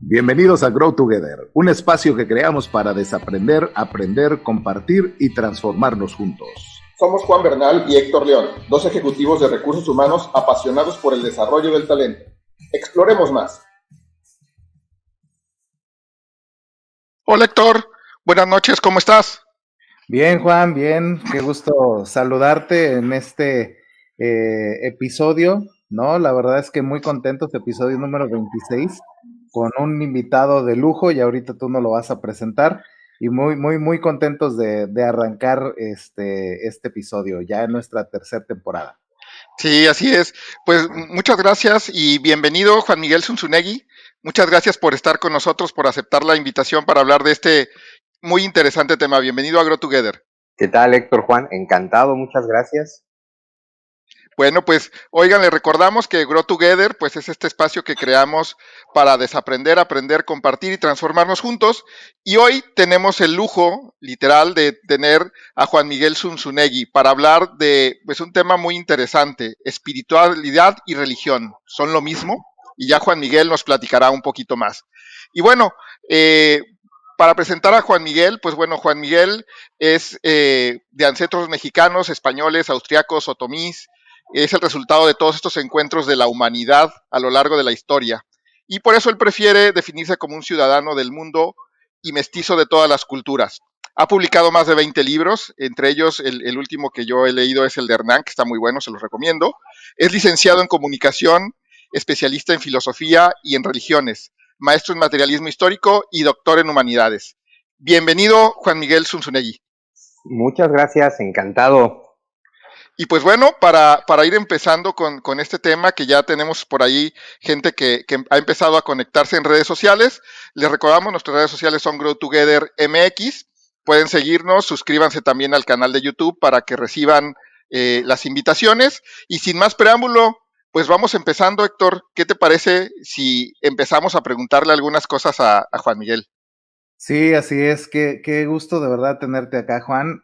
Bienvenidos a Grow Together, un espacio que creamos para desaprender, aprender, compartir y transformarnos juntos. Somos Juan Bernal y Héctor León, dos ejecutivos de recursos humanos apasionados por el desarrollo del talento. Exploremos más. Hola Héctor, buenas noches, ¿cómo estás? Bien, Juan, bien, qué gusto saludarte en este episodio, ¿no? La verdad es que muy contentos, episodio número 26, con un invitado de lujo, y ahorita tú nos lo vas a presentar, y muy contentos de arrancar este episodio, ya en nuestra tercera temporada. Sí, así es. Pues muchas gracias y bienvenido Juan Miguel Zunzunegui. Muchas gracias por estar con nosotros, por aceptar la invitación para hablar de este muy interesante tema. Bienvenido a Grow Together. ¿Qué tal, Héctor, Juan? Encantado, muchas gracias. Bueno, pues, oigan, les recordamos que Grow Together, pues es este espacio que creamos para desaprender, aprender, compartir y transformarnos juntos. Y hoy tenemos el lujo, literal, de tener a Juan Miguel Zunzunegui para hablar de, pues, un tema muy interesante, espiritualidad y religión. ¿Son lo mismo? Y ya Juan Miguel nos platicará un poquito más. Y bueno, para presentar a Juan Miguel, pues bueno, Juan Miguel es de ancestros mexicanos, españoles, austriacos, otomís. Es el resultado de todos estos encuentros de la humanidad a lo largo de la historia. Y por eso él prefiere definirse como un ciudadano del mundo y mestizo de todas las culturas. Ha publicado más de 20 libros, entre ellos el último que yo he leído es el de Hernán, que está muy bueno, se los recomiendo. Es licenciado en comunicación, especialista en filosofía y en religiones, maestro en materialismo histórico y doctor en humanidades. Bienvenido, Juan Miguel Zunzunegui. Muchas gracias, encantado. Y pues bueno, para ir empezando con este tema, que ya tenemos por ahí gente que ha empezado a conectarse en redes sociales, les recordamos, nuestras redes sociales son Grow Together MX, pueden seguirnos, suscríbanse también al canal de YouTube para que reciban las invitaciones, y sin más preámbulo, pues vamos empezando, Héctor. ¿Qué te parece si empezamos a preguntarle algunas cosas a Juan Miguel? Sí, así es, qué gusto de verdad tenerte acá, Juan.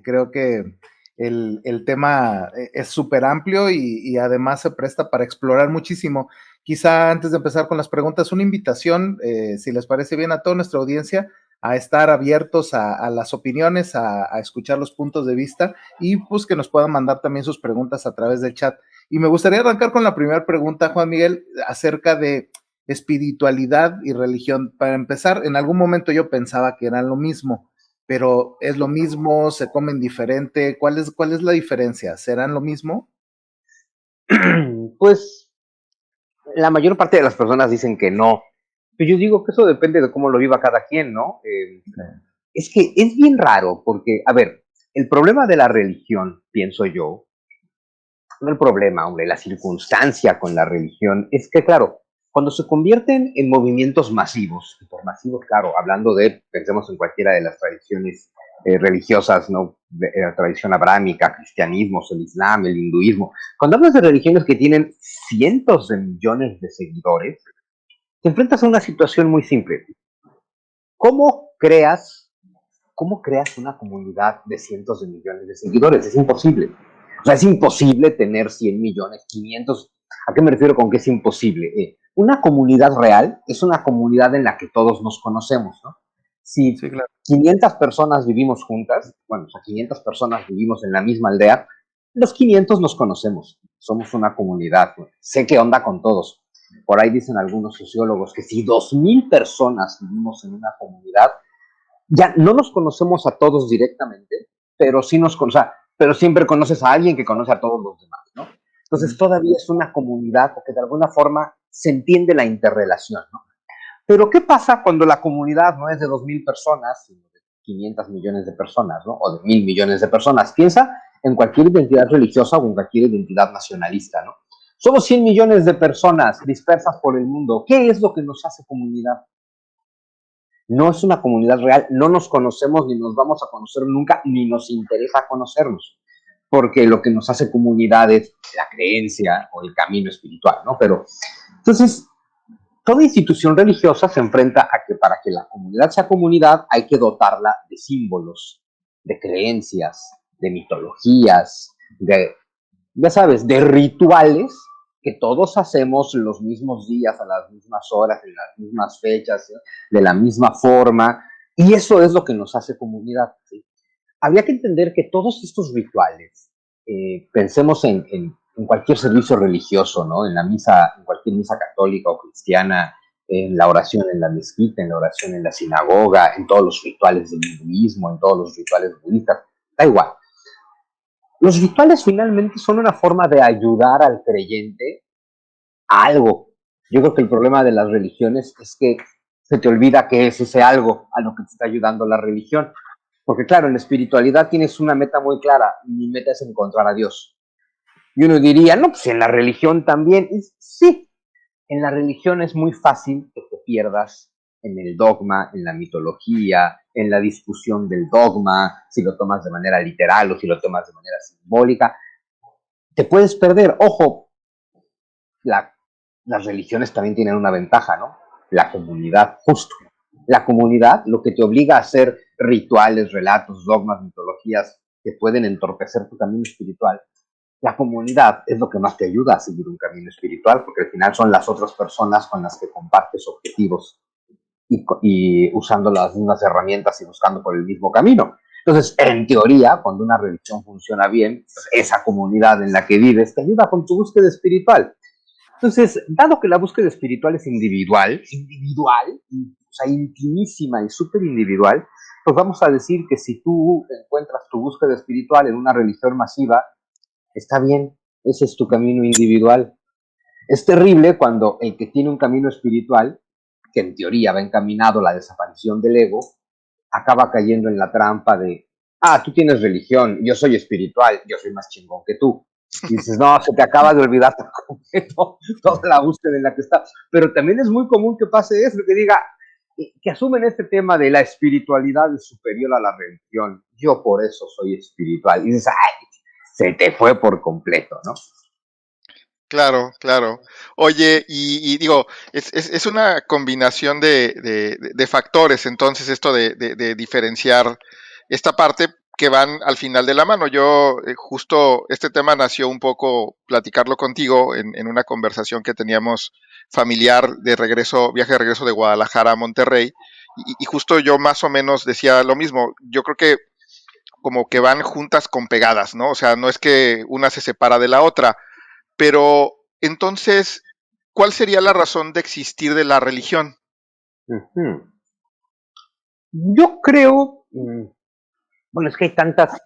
Creo que el tema es súper amplio y además se presta para explorar muchísimo. Quizá antes de empezar con las preguntas, una invitación, si les parece bien a toda nuestra audiencia, a estar abiertos a las opiniones, a escuchar los puntos de vista y pues que nos puedan mandar también sus preguntas a través del chat. Y me gustaría arrancar con la primera pregunta, Juan Miguel, acerca de espiritualidad y religión. Para empezar, en algún momento yo pensaba que eran lo mismo, pero ¿es lo mismo? ¿Se comen diferente? ¿Cuál es la diferencia? ¿Serán lo mismo? Pues la mayor parte de las personas dicen que no, pero yo digo que eso depende de cómo lo viva cada quien, ¿no? Es que es bien raro porque, a ver, el problema de la religión, pienso yo, no el problema, hombre, la circunstancia con la religión, es que, claro, cuando se convierten en movimientos masivos, y por masivos, claro, hablando de, pensemos en cualquiera de las tradiciones religiosas, ¿no? La tradición abrámica, cristianismo, el islam, el hinduismo. Cuando hablas de religiones que tienen cientos de millones de seguidores, te enfrentas a una situación muy simple. ¿Cómo creas una comunidad de cientos de millones de seguidores? Es imposible. O sea, es imposible tener 100 millones, 500. ¿A qué me refiero con que es imposible? Una comunidad real es una comunidad en la que todos nos conocemos, ¿no? Si sí, claro, 500 personas vivimos juntas, bueno, o sea, 500 personas vivimos en la misma aldea, los 500 nos conocemos, somos una comunidad, ¿no? Sé qué onda con todos. Por ahí dicen algunos sociólogos que si 2,000 personas vivimos en una comunidad, ya no nos conocemos a todos directamente, pero sí pero siempre conoces a alguien que conoce a todos los demás, ¿no? Entonces todavía es una comunidad porque de alguna forma se entiende la interrelación, ¿no? Pero ¿qué pasa cuando la comunidad no es de 2,000 personas, sino de 500 millones de personas, ¿no? O de 1,000 millones de personas? Piensa en cualquier identidad religiosa o en cualquier identidad nacionalista, ¿no? Somos 100 millones de personas dispersas por el mundo. ¿Qué es lo que nos hace comunidad? No es una comunidad real, no nos conocemos ni nos vamos a conocer nunca, ni nos interesa conocernos, porque lo que nos hace comunidad es la creencia o el camino espiritual, ¿no? Pero, entonces, toda institución religiosa se enfrenta a que para que la comunidad sea comunidad hay que dotarla de símbolos, de creencias, de mitologías, de ya sabes, de rituales que todos hacemos los mismos días, a las mismas horas, en las mismas fechas, ¿sí? De la misma forma, y eso es lo que nos hace comunidad, ¿sí? Habría que entender que todos estos rituales, pensemos en cualquier servicio religioso, ¿no? En la misa, en cualquier misa católica o cristiana, en la oración en la mezquita, en la oración en la sinagoga, en todos los rituales del hinduismo, en todos los rituales budistas, da igual. Los rituales finalmente son una forma de ayudar al creyente a algo. Yo creo que el problema de las religiones es que se te olvida que es ese algo a lo que te está ayudando la religión. Porque claro, en la espiritualidad tienes una meta muy clara. Mi meta es encontrar a Dios. Y uno diría, no, pues en la religión también. Y sí, en la religión es muy fácil que te pierdas en el dogma, en la mitología, en la discusión del dogma, si lo tomas de manera literal o si lo tomas de manera simbólica. Te puedes perder. Ojo, las religiones también tienen una ventaja, ¿no? La comunidad, justo. La comunidad lo que te obliga a hacer rituales, relatos, dogmas, mitologías que pueden entorpecer tu camino espiritual. La comunidad es lo que más te ayuda a seguir un camino espiritual, porque al final son las otras personas con las que compartes objetivos y usando las mismas herramientas y buscando por el mismo camino. Entonces, en teoría, cuando una religión funciona bien, pues esa comunidad en la que vives te ayuda con tu búsqueda espiritual. Entonces, dado que la búsqueda espiritual es individual, o sea, intimísima y súper individual, pues vamos a decir que si tú encuentras tu búsqueda espiritual en una religión masiva, está bien, ese es tu camino individual. Es terrible cuando el que tiene un camino espiritual, que en teoría va encaminado a la desaparición del ego, acaba cayendo en la trampa de, tú tienes religión, yo soy espiritual, yo soy más chingón que tú. Y dices, no, se te acaba de olvidar por completo toda la búsqueda en la que está. Pero también es muy común que pase eso, que diga, que asumen este tema de la espiritualidad es superior a la religión. Yo por eso soy espiritual. Y dices, ay, se te fue por completo, ¿no? Claro, claro. Oye, y digo, es una combinación de factores, entonces, esto de diferenciar esta parte que van al final de la mano. Yo, justo este tema nació un poco platicarlo contigo en una conversación que teníamos familiar de regreso, viaje de regreso de Guadalajara a Monterrey, y justo yo más o menos decía lo mismo. Yo creo que como que van juntas con pegadas, ¿no? O sea, no es que una se separa de la otra. Pero entonces, ¿cuál sería la razón de existir de la religión? Uh-huh. Yo creo, bueno, es que hay tantas,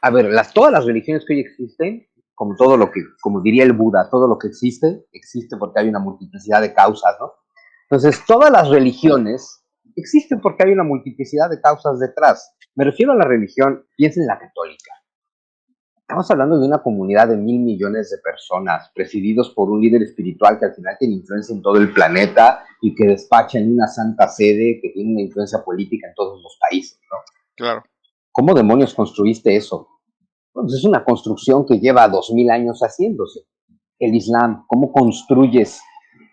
a ver, todas las religiones que hoy existen, como todo lo que, como diría el Buda, todo lo que existe porque hay una multiplicidad de causas, ¿no? Entonces, todas las religiones existen porque hay una multiplicidad de causas detrás. Me refiero a la religión, piensa en la católica. Estamos hablando de una comunidad de 1.000 millones de personas, presididos por un líder espiritual que al final tiene influencia en todo el planeta y que despacha en una santa sede que tiene una influencia política en todos los países, ¿no? Claro. ¿Cómo demonios construiste eso? Pues es una construcción que lleva 2.000 años haciéndose. El Islam, ¿cómo construyes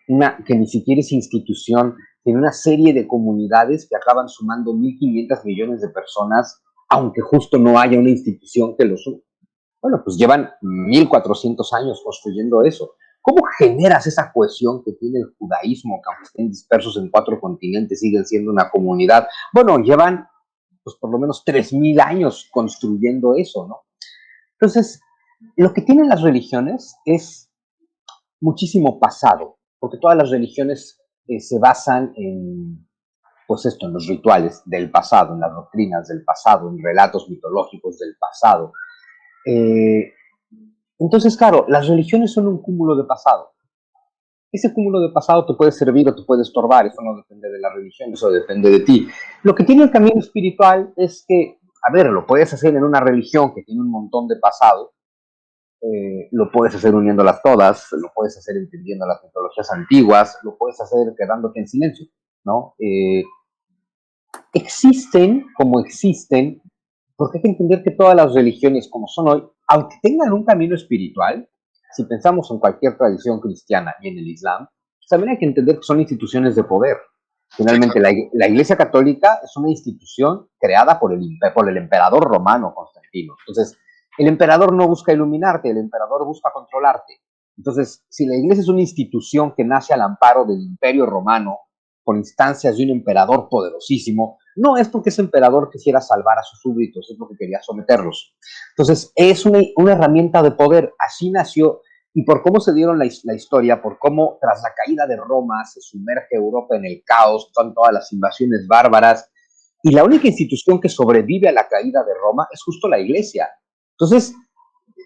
una que ni siquiera es institución, tiene una serie de comunidades que acaban sumando 1.500 millones de personas, aunque justo no haya una institución que los une? Bueno, pues llevan 1.400 años construyendo eso. ¿Cómo generas esa cohesión que tiene el judaísmo, que aunque estén dispersos en 4 continentes, siguen siendo una comunidad? Bueno, llevan pues por lo menos 3.000 años construyendo eso, ¿no? Entonces, lo que tienen las religiones es muchísimo pasado, porque todas las religiones se basan en, pues esto, en los rituales del pasado, en las doctrinas del pasado, en relatos mitológicos del pasado. Entonces, claro, las religiones son un cúmulo de pasado. Ese cúmulo de pasado te puede servir o te puede estorbar, eso no depende de la religión, eso depende de ti. Lo que tiene el camino espiritual es que, a ver, lo puedes hacer en una religión que tiene un montón de pasado, lo puedes hacer uniéndolas todas, lo puedes hacer entendiendo las mitologías antiguas, lo puedes hacer quedándote en silencio, ¿no? Existen como existen, porque hay que entender que todas las religiones como son hoy, aunque tengan un camino espiritual, si pensamos en cualquier tradición cristiana y en el Islam, pues también hay que entender que son instituciones de poder. Finalmente, la Iglesia Católica es una institución creada por el emperador romano Constantino. Entonces, El emperador no busca iluminarte, el emperador busca controlarte. Entonces, si la iglesia es una institución que nace al amparo del Imperio Romano, por instancias de un emperador poderosísimo, no es porque ese emperador quisiera salvar a sus súbditos, es porque quería someterlos. Entonces, es una herramienta de poder, así nació, y por cómo se dieron la historia, por cómo tras la caída de Roma se sumerge Europa en el caos, son todas las invasiones bárbaras, y la única institución que sobrevive a la caída de Roma es justo la iglesia. Entonces,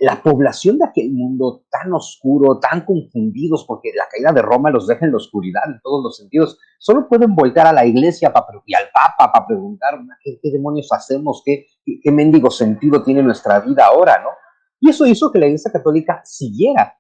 la población de aquel mundo tan oscuro, tan confundidos, porque la caída de Roma los deja en la oscuridad en todos los sentidos, solo pueden voltear a la iglesia y al Papa para preguntar qué demonios hacemos, qué mendigo sentido tiene nuestra vida ahora, ¿no? Y eso hizo que la Iglesia Católica siguiera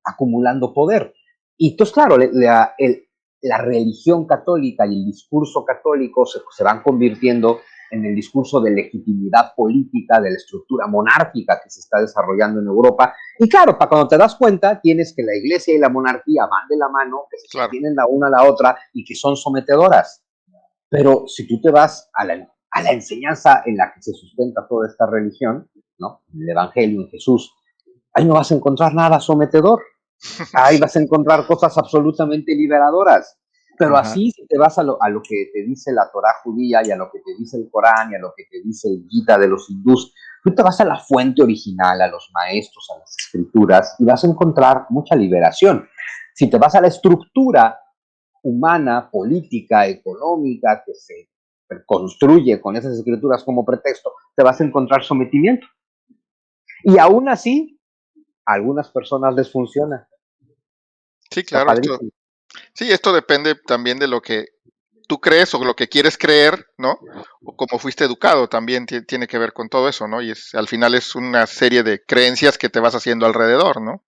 acumulando poder. Y entonces, claro, la religión católica y el discurso católico se van convirtiendo en el discurso de legitimidad política, de la estructura monárquica que se está desarrollando en Europa. Y claro, para cuando te das cuenta, tienes que la iglesia y la monarquía van de la mano, que se sostienen la una a la otra y que son sometedoras. Pero si tú te vas a la enseñanza en la que se sustenta toda esta religión, ¿no? El Evangelio, en Jesús, ahí no vas a encontrar nada sometedor. Ahí vas a encontrar cosas absolutamente liberadoras. Pero así, si te vas a lo que te dice la Torá judía y a lo que te dice el Corán y a lo que te dice el Gita de los hindús, tú te vas a la fuente original, a los maestros, a las escrituras, y vas a encontrar mucha liberación. Si te vas a la estructura humana, política, económica, que se construye con esas escrituras como pretexto, te vas a encontrar sometimiento. Y aún así, a algunas personas les funciona. Sí, claro. Esto depende también de lo que tú crees o lo que quieres creer, ¿no? O cómo fuiste educado también tiene que ver con todo eso, ¿no? Y al final es una serie de creencias que te vas haciendo alrededor, ¿no?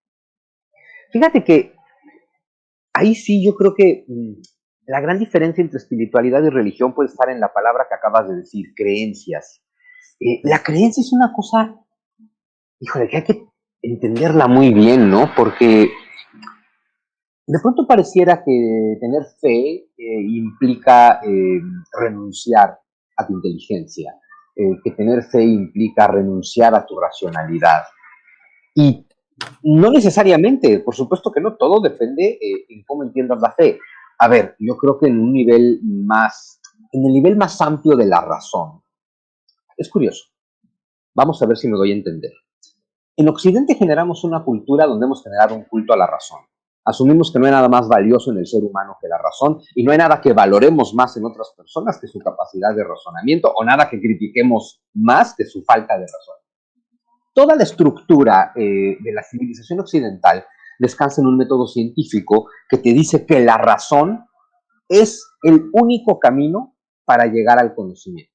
Fíjate que ahí sí yo creo que la gran diferencia entre espiritualidad y religión puede estar en la palabra que acabas de decir, creencias. La creencia es una cosa, híjole, que hay que entenderla muy bien, ¿no? Porque de pronto pareciera que tener fe implica renunciar a tu inteligencia, que tener fe implica renunciar a tu racionalidad. Y no necesariamente, por supuesto que no, todo depende en cómo entiendas la fe. A ver, yo creo que en el nivel más amplio de la razón, es curioso, vamos a ver si me doy a entender. En Occidente generamos una cultura donde hemos generado un culto a la razón. Asumimos que no hay nada más valioso en el ser humano que la razón y no hay nada que valoremos más en otras personas que su capacidad de razonamiento o nada que critiquemos más que su falta de razón. Toda la estructura de la civilización occidental descansa en un método científico que te dice que la razón es el único camino para llegar al conocimiento.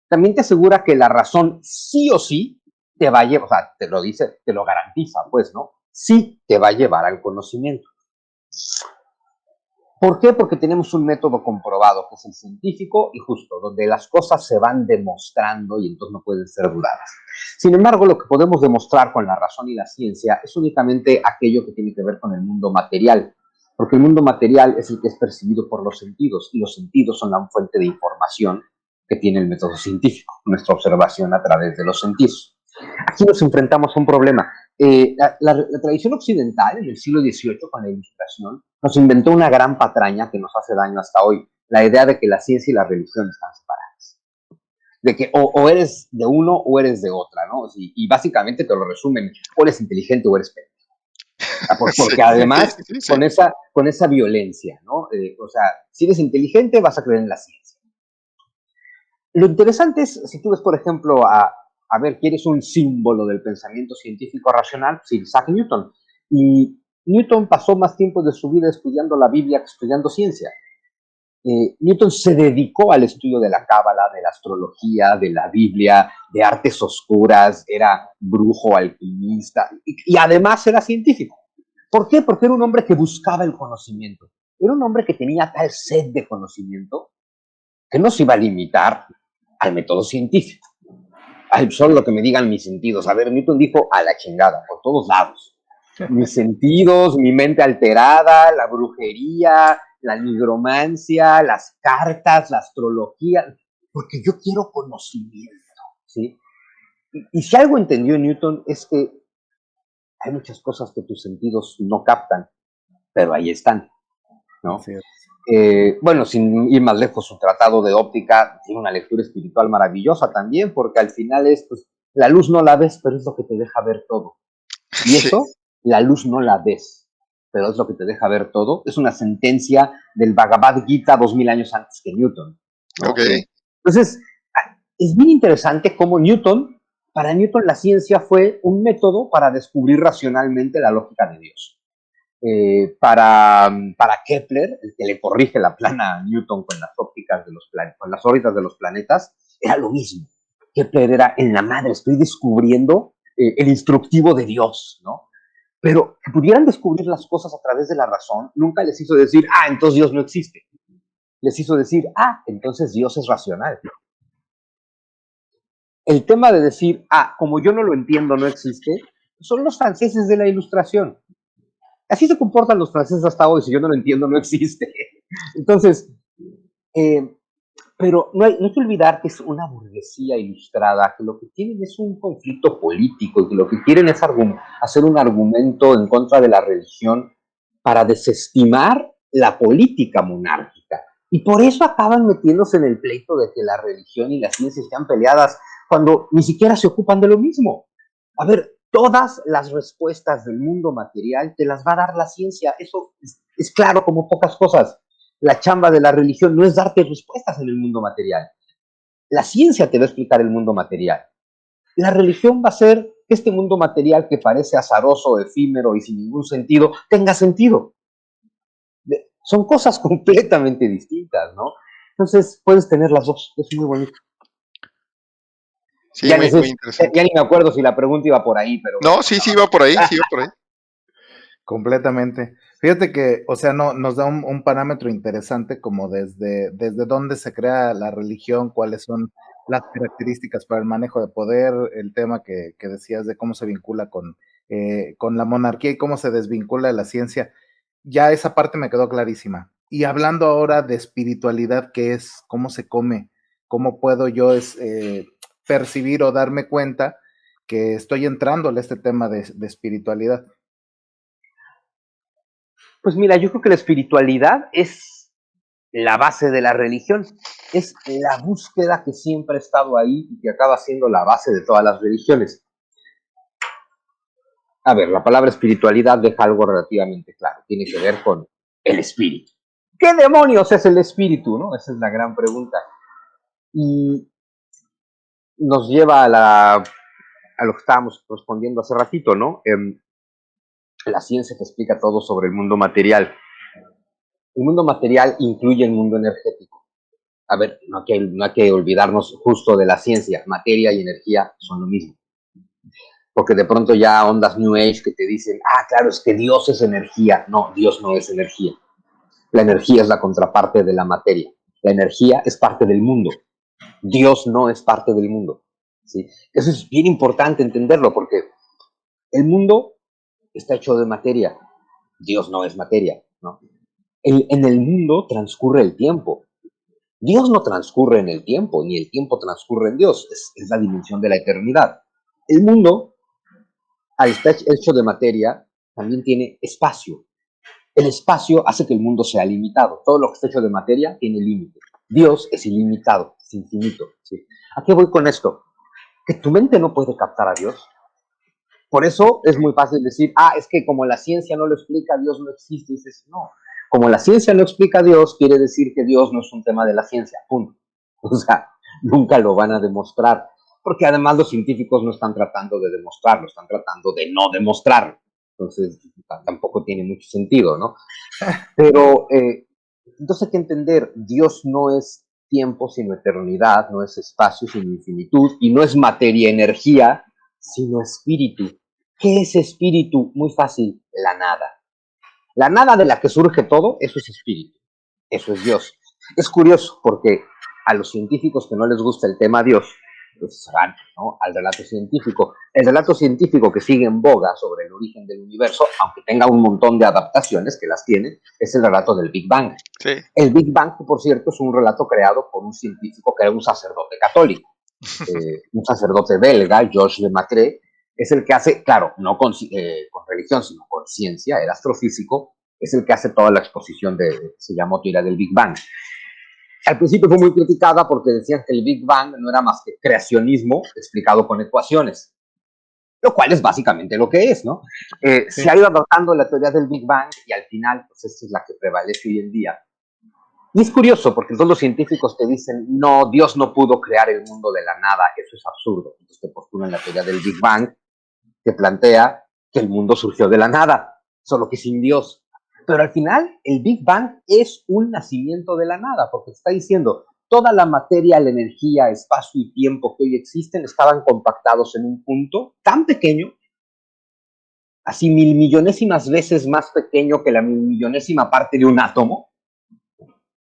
También te asegura que la razón sí o sí te va a llevar, o sea, te lo dice, te lo garantiza, pues, ¿no? Sí te va a llevar al conocimiento. ¿Por qué? Porque tenemos un método comprobado, que es el científico y justo, donde las cosas se van demostrando y entonces no pueden ser dudadas. Sin embargo, lo que podemos demostrar con la razón y la ciencia es únicamente aquello que tiene que ver con el mundo material, porque el mundo material es el que es percibido por los sentidos y los sentidos son la fuente de información que tiene el método científico, nuestra observación a través de los sentidos. Aquí nos enfrentamos a un problema. La tradición occidental en el siglo XVIII con la Ilustración nos inventó una gran patraña que nos hace daño hasta hoy, la idea de que la ciencia y la religión están separadas, de que o eres de uno o eres de otra, ¿no? Y básicamente te lo resumen, o eres inteligente o eres pendejo. Porque además, con esa violencia, ¿no? O sea, si eres inteligente vas a creer en la ciencia. Lo interesante es, si tú ves, por ejemplo, a ver, ¿quién es un símbolo del pensamiento científico racional? Sí, Isaac Newton. Y Newton pasó más tiempo de su vida estudiando la Biblia que estudiando ciencia. Newton se dedicó al estudio de la cábala, de la astrología, de la Biblia, de artes oscuras, era brujo, alquimista y además era científico. ¿Por qué? Porque era un hombre que buscaba el conocimiento. Era un hombre que tenía tal sed de conocimiento que no se iba a limitar al método científico. Ay, solo lo que me digan mis sentidos. A ver, Newton dijo a la chingada, por todos lados. Mis sentidos, mi mente alterada, la brujería, la nigromancia, las cartas, la astrología, porque yo quiero conocimiento, ¿sí? Y si algo entendió Newton es que hay muchas cosas que tus sentidos no captan, pero ahí están, ¿no? Así es. Bueno, sin ir más lejos, su tratado de óptica tiene una lectura espiritual maravillosa también, porque al final es, pues, la luz no la ves, pero es lo que te deja ver todo. Y Sí. eso, la luz no la ves, pero es lo que te deja ver todo. Es una sentencia del Bhagavad Gita 2000 años antes que Newton, ¿no? Ok. Entonces, es bien interesante cómo para Newton la ciencia fue un método para descubrir racionalmente la lógica de Dios. Para Kepler, el que le corrige la plana a Newton con las ópticas de los planetas, con las órbitas de los planetas, era lo mismo. Kepler era en la madre, estoy descubriendo el instructivo de Dios, ¿no? Pero que pudieran descubrir las cosas a través de la razón, nunca les hizo decir, entonces Dios no existe. Les hizo decir, entonces Dios es racional. El tema de decir, como yo no lo entiendo, no existe, son los franceses de la Ilustración. Así se comportan los franceses hasta hoy, si yo no lo entiendo, no existe. Entonces, pero no hay que olvidar que es una burguesía ilustrada, que lo que tienen es un conflicto político y que lo que quieren es hacer un argumento en contra de la religión para desestimar la política monárquica. Y por eso acaban metiéndose en el pleito de que la religión y la ciencia están peleadas cuando ni siquiera se ocupan de lo mismo. A ver, todas las respuestas del mundo material te las va a dar la ciencia. Eso es claro como pocas cosas. La chamba de la religión no es darte respuestas en el mundo material. La ciencia te va a explicar el mundo material. La religión va a hacer que este mundo material que parece azaroso, efímero y sin ningún sentido, tenga sentido. Son cosas completamente distintas, ¿no? Entonces, puedes tener las dos. Es muy bonito. Sí, muy interesante. Ya ni me acuerdo si la pregunta iba por ahí, pero... No, sí iba por ahí, sí iba por ahí. Completamente. Fíjate que, o sea, nos da un parámetro interesante como desde dónde se crea la religión, cuáles son las características para el manejo de poder, el tema que decías de cómo se vincula con la monarquía y cómo se desvincula de la ciencia. Ya esa parte me quedó clarísima. Y hablando ahora de espiritualidad, ¿qué es? ¿Cómo se come? ¿Cómo puedo yo percibir o darme cuenta que estoy entrando en este tema de espiritualidad? Pues mira, yo creo que la espiritualidad es la base de la religión. Es la búsqueda que siempre ha estado ahí y que acaba siendo la base de todas las religiones. A ver, la palabra espiritualidad deja algo relativamente claro. Tiene que ver con el espíritu. ¿Qué demonios es el espíritu, no? Esa es la gran pregunta. Y nos lleva a lo que estábamos respondiendo hace ratito, ¿no? La ciencia te explica todo sobre el mundo material. El mundo material incluye el mundo energético. A ver, no hay que olvidarnos justo de la ciencia. Materia y energía son lo mismo. Porque de pronto ya ondas New Age que te dicen, claro, es que Dios es energía. No, Dios no es energía. La energía es la contraparte de la materia. La energía es parte del mundo. Dios no es parte del mundo. ¿Sí? Eso es bien importante entenderlo porque el mundo está hecho de materia. Dios no es materia, ¿no? En el mundo transcurre el tiempo. Dios no transcurre en el tiempo, ni el tiempo transcurre en Dios. Es la dimensión de la eternidad. El mundo, al estar hecho de materia, también tiene espacio. El espacio hace que el mundo sea limitado. Todo lo que está hecho de materia tiene límite. Dios es ilimitado, es infinito. ¿Sí? ¿A qué voy con esto? Que tu mente no puede captar a Dios. Por eso es muy fácil decir, es que como la ciencia no lo explica, Dios no existe. Y dices, no. Como la ciencia no explica a Dios, quiere decir que Dios no es un tema de la ciencia. Punto. O sea, nunca lo van a demostrar. Porque además los científicos no están tratando de demostrarlo, están tratando de no demostrarlo. Entonces, tampoco tiene mucho sentido, ¿no? Pero, entonces hay que entender, Dios no es tiempo sino eternidad, no es espacio sino infinitud, y no es materia, energía, sino espíritu. ¿Qué es espíritu? Muy fácil, la nada. La nada de la que surge todo, eso es espíritu, eso es Dios. Es curioso porque a los científicos que no les gusta el tema Dios, pues van, ¿no?, al relato científico. El relato científico que sigue en boga sobre el origen del universo, aunque tenga un montón de adaptaciones que las tiene, es el relato del Big Bang. Sí. El Big Bang, por cierto, es un relato creado por un científico que era un sacerdote católico. un sacerdote belga, Georges Lemaitre, es el que hace, claro, no con religión, sino con ciencia, el astrofísico, es el que hace toda la exposición se llamó teoría del Big Bang. Al principio fue muy criticada porque decían que el Big Bang no era más que creacionismo explicado con ecuaciones, lo cual es básicamente lo que es, ¿no? Sí. Se ha ido adoptando la teoría del Big Bang y al final, pues esta es la que prevalece hoy en día. Y es curioso porque todos los científicos te dicen, no, Dios no pudo crear el mundo de la nada, eso es absurdo. Entonces te postulan la teoría del Big Bang, que plantea que el mundo surgió de la nada, solo que sin Dios. Pero al final, el Big Bang es un nacimiento de la nada, porque está diciendo, toda la materia, la energía, espacio y tiempo que hoy existen estaban compactados en un punto tan pequeño, así 1.000.000.000 veces más pequeño que la 1.000.000.000 parte de un átomo,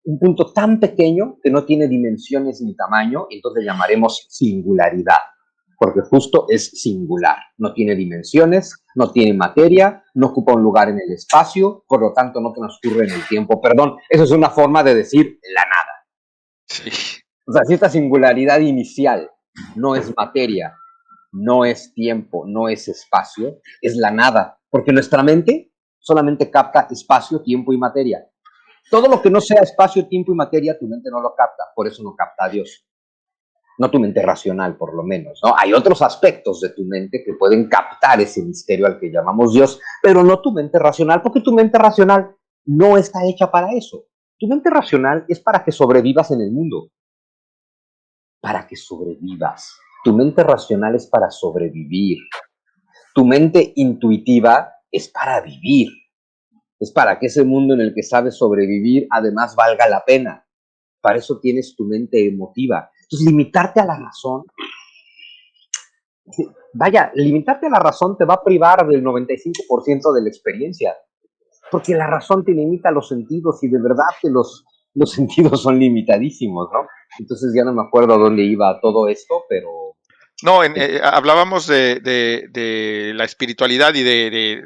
un punto tan pequeño que no tiene dimensiones ni tamaño, y entonces le llamaremos singularidad, porque justo es singular, no tiene dimensiones, no tiene materia, no ocupa un lugar en el espacio, por lo tanto no transcurre en el tiempo. Perdón, eso es una forma de decir la nada. Sí. O sea, si esta singularidad inicial no es materia, no es tiempo, no es espacio, es la nada, porque nuestra mente solamente capta espacio, tiempo y materia. Todo lo que no sea espacio, tiempo y materia, tu mente no lo capta, por eso no capta a Dios. No tu mente racional, por lo menos, ¿no? Hay otros aspectos de tu mente que pueden captar ese misterio al que llamamos Dios, pero no tu mente racional, porque tu mente racional no está hecha para eso. Tu mente racional es para que sobrevivas en el mundo. Para que sobrevivas. Tu mente racional es para sobrevivir. Tu mente intuitiva es para vivir. Es para que ese mundo en el que sabes sobrevivir además valga la pena. Para eso tienes tu mente emotiva. Entonces, limitarte a la razón, limitarte a la razón te va a privar del 95% de la experiencia, porque la razón te limita los sentidos y de verdad que los sentidos son limitadísimos, ¿no? Entonces ya no me acuerdo a dónde iba todo esto, pero... No, hablábamos de la espiritualidad y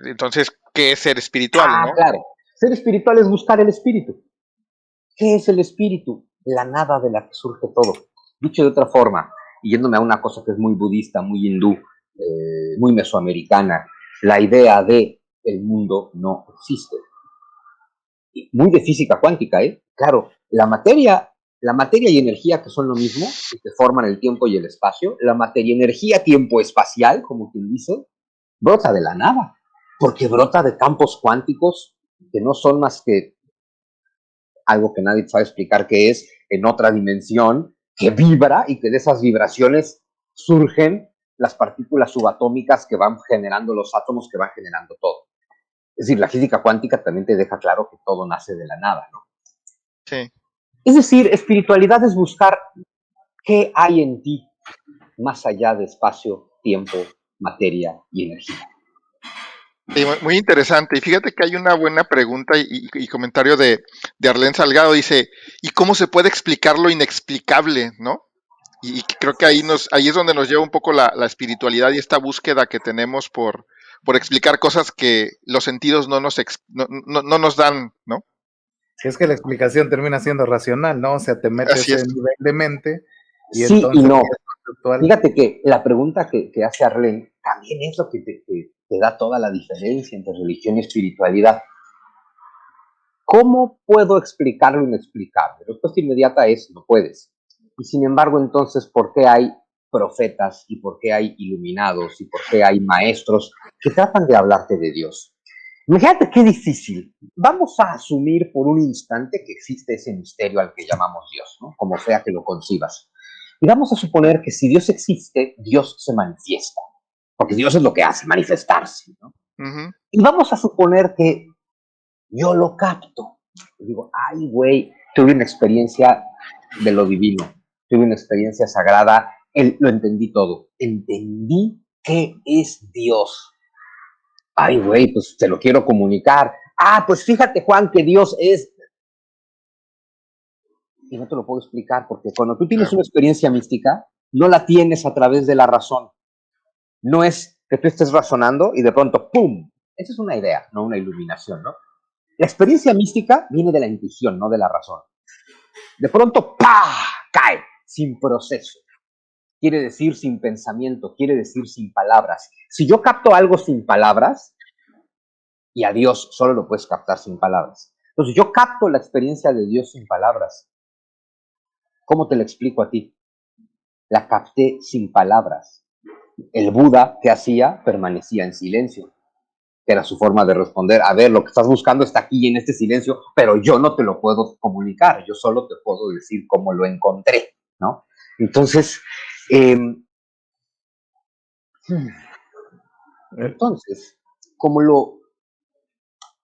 entonces, ¿qué es ser espiritual? ¿No? Claro. Ser espiritual es buscar el espíritu. ¿Qué es el espíritu? La nada de la que surge todo. Dicho de otra forma, y yéndome a una cosa que es muy budista, muy hindú, muy mesoamericana, la idea de el mundo no existe. Muy de física cuántica, ¿eh? Claro, la materia y energía, que son lo mismo, que forman el tiempo y el espacio, la materia, energía, tiempo espacial, como quien dice, brota de la nada, porque brota de campos cuánticos que no son más que algo que nadie sabe explicar qué es, en otra dimensión, que vibra y que de esas vibraciones surgen las partículas subatómicas que van generando los átomos que van generando todo. Es decir, la física cuántica también te deja claro que todo nace de la nada, ¿no? Sí. Es decir, espiritualidad es buscar qué hay en ti más allá de espacio, tiempo, materia y energía. Sí, muy interesante. Y fíjate que hay una buena pregunta y comentario de Arlén Salgado. Dice, ¿y cómo se puede explicar lo inexplicable, no? Y creo que ahí es donde nos lleva un poco la espiritualidad y esta búsqueda que tenemos por explicar cosas que los sentidos no nos dan, ¿no? Es que la explicación termina siendo racional, ¿no? O sea, te metes en nivel de mente y sí entonces y no. Fíjate que la pregunta que hace Arlén también es lo que te da toda la diferencia entre religión y espiritualidad. ¿Cómo puedo explicar lo inexplicable? La respuesta inmediata es no puedes. Y sin embargo, entonces, ¿por qué hay profetas y por qué hay iluminados y por qué hay maestros que tratan de hablarte de Dios? Imagínate qué difícil. Vamos a asumir por un instante que existe ese misterio al que llamamos Dios, ¿no? Como sea que lo concibas. Y vamos a suponer que si Dios existe, Dios se manifiesta. Porque Dios es lo que hace, manifestarse, ¿no? Uh-huh. Y vamos a suponer que yo lo capto. Y digo, ay, güey, tuve una experiencia de lo divino. Tuve una experiencia sagrada. Lo entendí todo. Entendí qué es Dios. Ay, güey, pues te lo quiero comunicar. Pues fíjate, Juan, que Dios es... Y no te lo puedo explicar, porque cuando tú tienes una experiencia mística, no la tienes a través de la razón. No es que tú estés razonando y de pronto, ¡pum! Esa es una idea, no una iluminación, ¿no? La experiencia mística viene de la intuición, no de la razón. De pronto, ¡pah! Cae, sin proceso. quiere decir sin pensamiento, quiere decir sin palabras. Si yo capto algo sin palabras, y a Dios solo lo puedes captar sin palabras. Entonces yo capto la experiencia de Dios sin palabras. ¿Cómo te lo explico a ti? La capté sin palabras. El Buda, ¿qué hacía? Permanecía en silencio. Era su forma de responder, a ver, lo que estás buscando está aquí en este silencio, pero yo no te lo puedo comunicar, yo solo te puedo decir cómo lo encontré, ¿no? Entonces,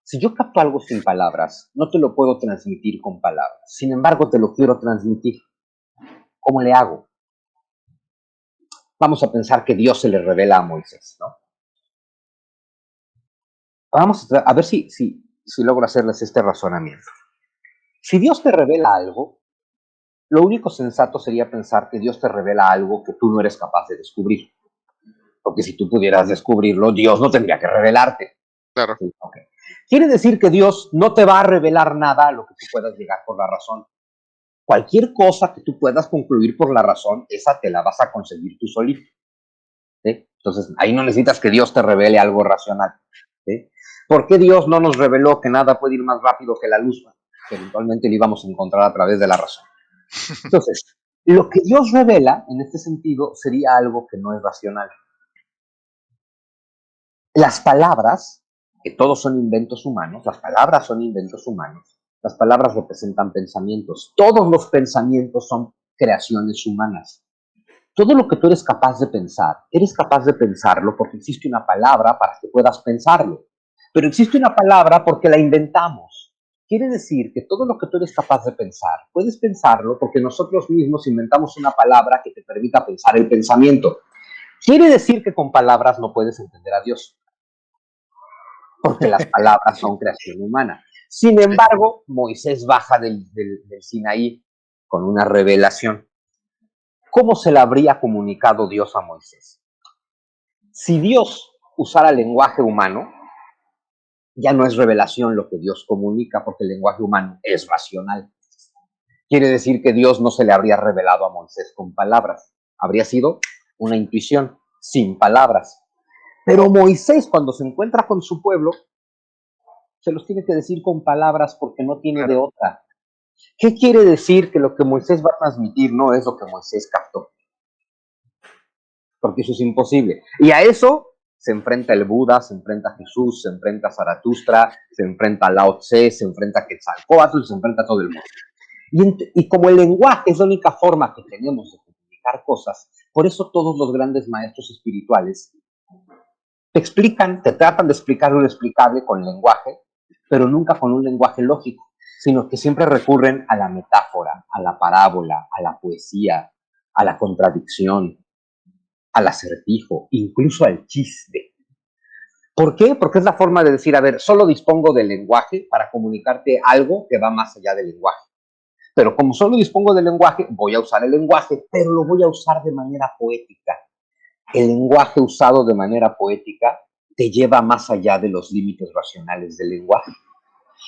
si yo capto algo sin palabras, no te lo puedo transmitir con palabras, sin embargo te lo quiero transmitir, ¿cómo le hago? Vamos a pensar que Dios se le revela a Moisés, ¿no? Vamos a ver si logro hacerles este razonamiento. Si Dios te revela algo, lo único sensato sería pensar que Dios te revela algo que tú no eres capaz de descubrir. Porque si tú pudieras descubrirlo, Dios no tendría que revelarte. Claro. Sí, okay. Quiere decir que Dios no te va a revelar nada a lo que tú puedas llegar por la razón. Cualquier cosa que tú puedas concluir por la razón, esa te la vas a conseguir tú solito. ¿Sí? Entonces, ahí no necesitas que Dios te revele algo racional. ¿Sí? ¿Por qué Dios no nos reveló que nada puede ir más rápido que la luz? Que eventualmente lo íbamos a encontrar a través de la razón. Entonces, lo que Dios revela, en este sentido, sería algo que no es racional. Las palabras, que todos son inventos humanos, las palabras son inventos humanos, las palabras representan pensamientos, todos los pensamientos son creaciones humanas. Todo lo que tú eres capaz de pensarlo porque existe una palabra para que puedas pensarlo, pero existe una palabra porque la inventamos. Quiere decir que todo lo que tú eres capaz de pensar, puedes pensarlo porque nosotros mismos inventamos una palabra que te permita pensar el pensamiento. Quiere decir que con palabras no puedes entender a Dios, porque las palabras son creación humana. Sin embargo, Moisés baja del Sinaí con una revelación. ¿Cómo se le habría comunicado Dios a Moisés? Si Dios usara lenguaje humano, ya no es revelación lo que Dios comunica, porque el lenguaje humano es racional. Quiere decir que Dios no se le habría revelado a Moisés con palabras. Habría sido una intuición sin palabras. Pero Moisés, cuando se encuentra con su pueblo, se los tiene que decir con palabras porque no tiene de otra. ¿Qué quiere decir? Que lo que Moisés va a transmitir no es lo que Moisés captó. Porque eso es imposible. Y a eso se enfrenta el Buda, se enfrenta Jesús, se enfrenta Zaratustra, se enfrenta Lao Tse, se enfrenta Quetzalcóatl, se enfrenta todo el mundo. Y como el lenguaje es la única forma que tenemos de comunicar cosas, por eso todos los grandes maestros espirituales te tratan de explicar lo inexplicable con lenguaje, pero nunca con un lenguaje lógico, sino que siempre recurren a la metáfora, a la parábola, a la poesía, a la contradicción, al acertijo, incluso al chiste. ¿Por qué? Porque es la forma de decir, a ver, solo dispongo del lenguaje para comunicarte algo que va más allá del lenguaje. Pero como solo dispongo del lenguaje, voy a usar el lenguaje, pero lo voy a usar de manera poética. El lenguaje usado de manera poética te lleva más allá de los límites racionales del lenguaje.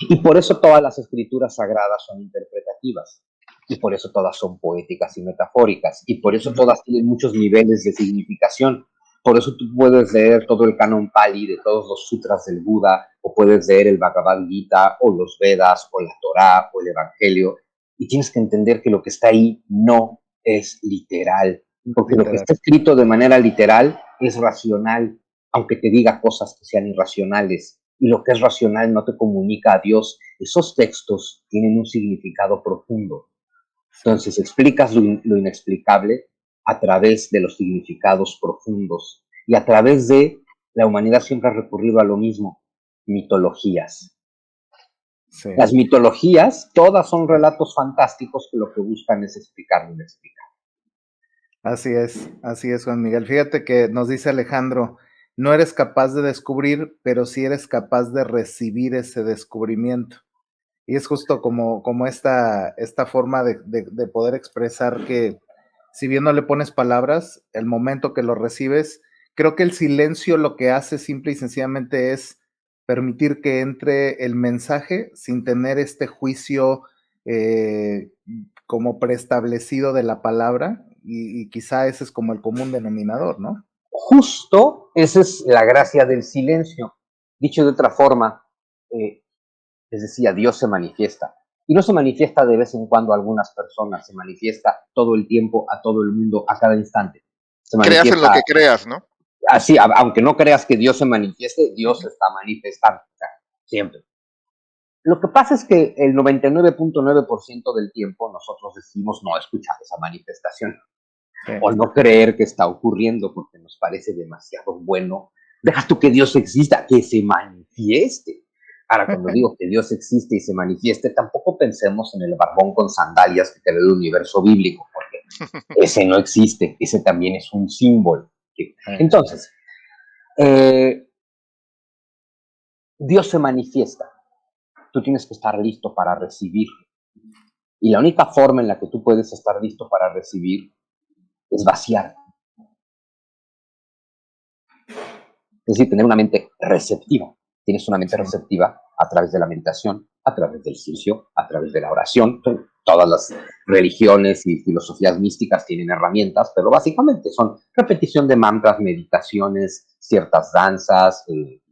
Y por eso todas las escrituras sagradas son interpretativas. Y por eso todas son poéticas y metafóricas. Y por eso todas tienen muchos niveles de significación. Por eso tú puedes leer todo el canon Pali de todos los sutras del Buda, o puedes leer el Bhagavad Gita, o los Vedas, o la Torá, o el Evangelio. Y tienes que entender que lo que está ahí no es literal. Porque lo que está escrito de manera literal es racional, aunque te diga cosas que sean irracionales. Y lo que es racional no te comunica a Dios. Esos textos tienen un significado profundo. Entonces explicas lo inexplicable a través de los significados profundos. Y a través de, la humanidad siempre ha recurrido a lo mismo, mitologías. Sí. Las mitologías, todas son relatos fantásticos que lo que buscan es explicar lo inexplicable. Así es, Juan Miguel. Fíjate que nos dice Alejandro, no eres capaz de descubrir, pero sí eres capaz de recibir ese descubrimiento. Y es justo como esta forma de poder expresar que, si bien no le pones palabras, el momento que lo recibes, creo que el silencio lo que hace simple y sencillamente es permitir que entre el mensaje sin tener este juicio como preestablecido de la palabra. y quizá ese es como el común denominador, ¿no? Justo esa es la gracia del silencio. Dicho de otra forma, les decía, Dios se manifiesta. Y no se manifiesta de vez en cuando a algunas personas, se manifiesta todo el tiempo, a todo el mundo, a cada instante. Se Creas en lo manifiesta que creas, ¿no? así, aunque no creas que Dios se manifieste, Dios se está manifestando, o sea, siempre. Lo que pasa es que el 99.9% del tiempo nosotros decidimos no escuchar esa manifestación o no creer que está ocurriendo porque nos parece demasiado bueno. Deja tú que Dios exista, que se manifieste. Ahora, cuando digo que Dios existe y se manifieste, tampoco pensemos en el barbón con sandalias que creó el universo bíblico, porque ese no existe, ese también es un símbolo. Entonces, Dios se manifiesta. Tú tienes que estar listo para recibir. Y la única forma en la que tú puedes estar listo para recibir es vaciar. Es decir, tener una mente receptiva. Tienes una mente receptiva a través de la meditación, a través del silencio, a través de la oración. Todas las religiones y filosofías místicas tienen herramientas, pero básicamente son repetición de mantras, meditaciones, ciertas danzas,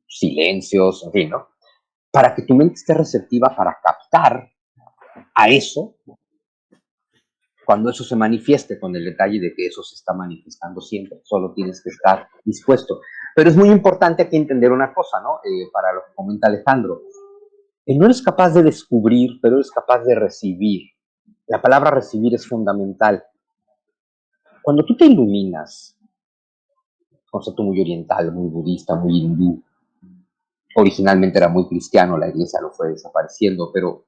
silencios, en fin, ¿no? Para que tu mente esté receptiva para captar a eso cuando eso se manifieste, con el detalle de que eso se está manifestando siempre, solo tienes que estar dispuesto. Pero es muy importante aquí entender una cosa, ¿no? Para lo que comenta Alejandro. No eres capaz de descubrir, pero eres capaz de recibir. La palabra recibir es fundamental. Cuando tú te iluminas, concepto muy oriental, muy budista, muy hindú, originalmente era muy cristiano, la iglesia lo fue desapareciendo, pero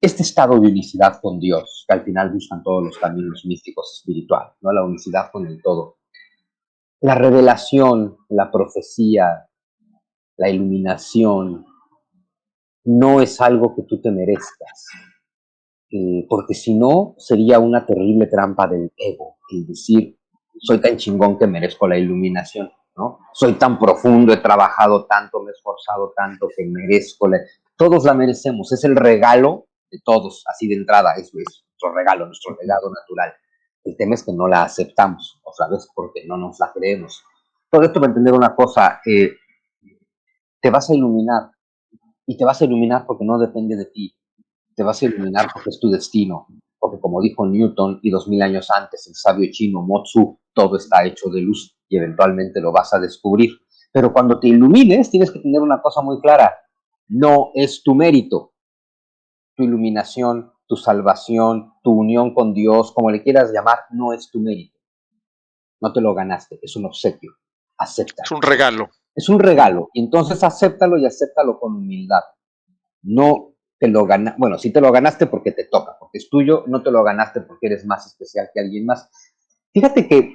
este estado de unicidad con Dios, que al final buscan todos los caminos místicos espirituales, ¿no? La unicidad con el todo. La revelación, la profecía, la iluminación, no es algo que tú te merezcas, porque si no, sería una terrible trampa del ego, el decir, soy tan chingón que merezco la iluminación, ¿no? Soy tan profundo, he trabajado tanto, me he esforzado tanto que merezco Todos la merecemos, es el regalo de todos, así de entrada, eso es nuestro regalo, nuestro legado natural. El tema es que no la aceptamos, otra vez, porque no nos la creemos. Todo esto para entender una cosa, te vas a iluminar, y te vas a iluminar porque no depende de ti, te vas a iluminar porque es tu destino, porque como dijo Newton y 2000 años antes el sabio chino Mo Tzu, todo está hecho de luz y eventualmente lo vas a descubrir. Pero cuando te ilumines tienes que tener una cosa muy clara, no es tu mérito, tu iluminación, tu salvación, tu unión con Dios, como le quieras llamar, no es tu mérito. No te lo ganaste, es un obsequio. Acéptalo. Es un regalo. Es un regalo, y entonces acéptalo y acéptalo con humildad. No te lo ganaste, bueno, sí te lo ganaste porque te toca, porque es tuyo, no te lo ganaste porque eres más especial que alguien más. Fíjate que,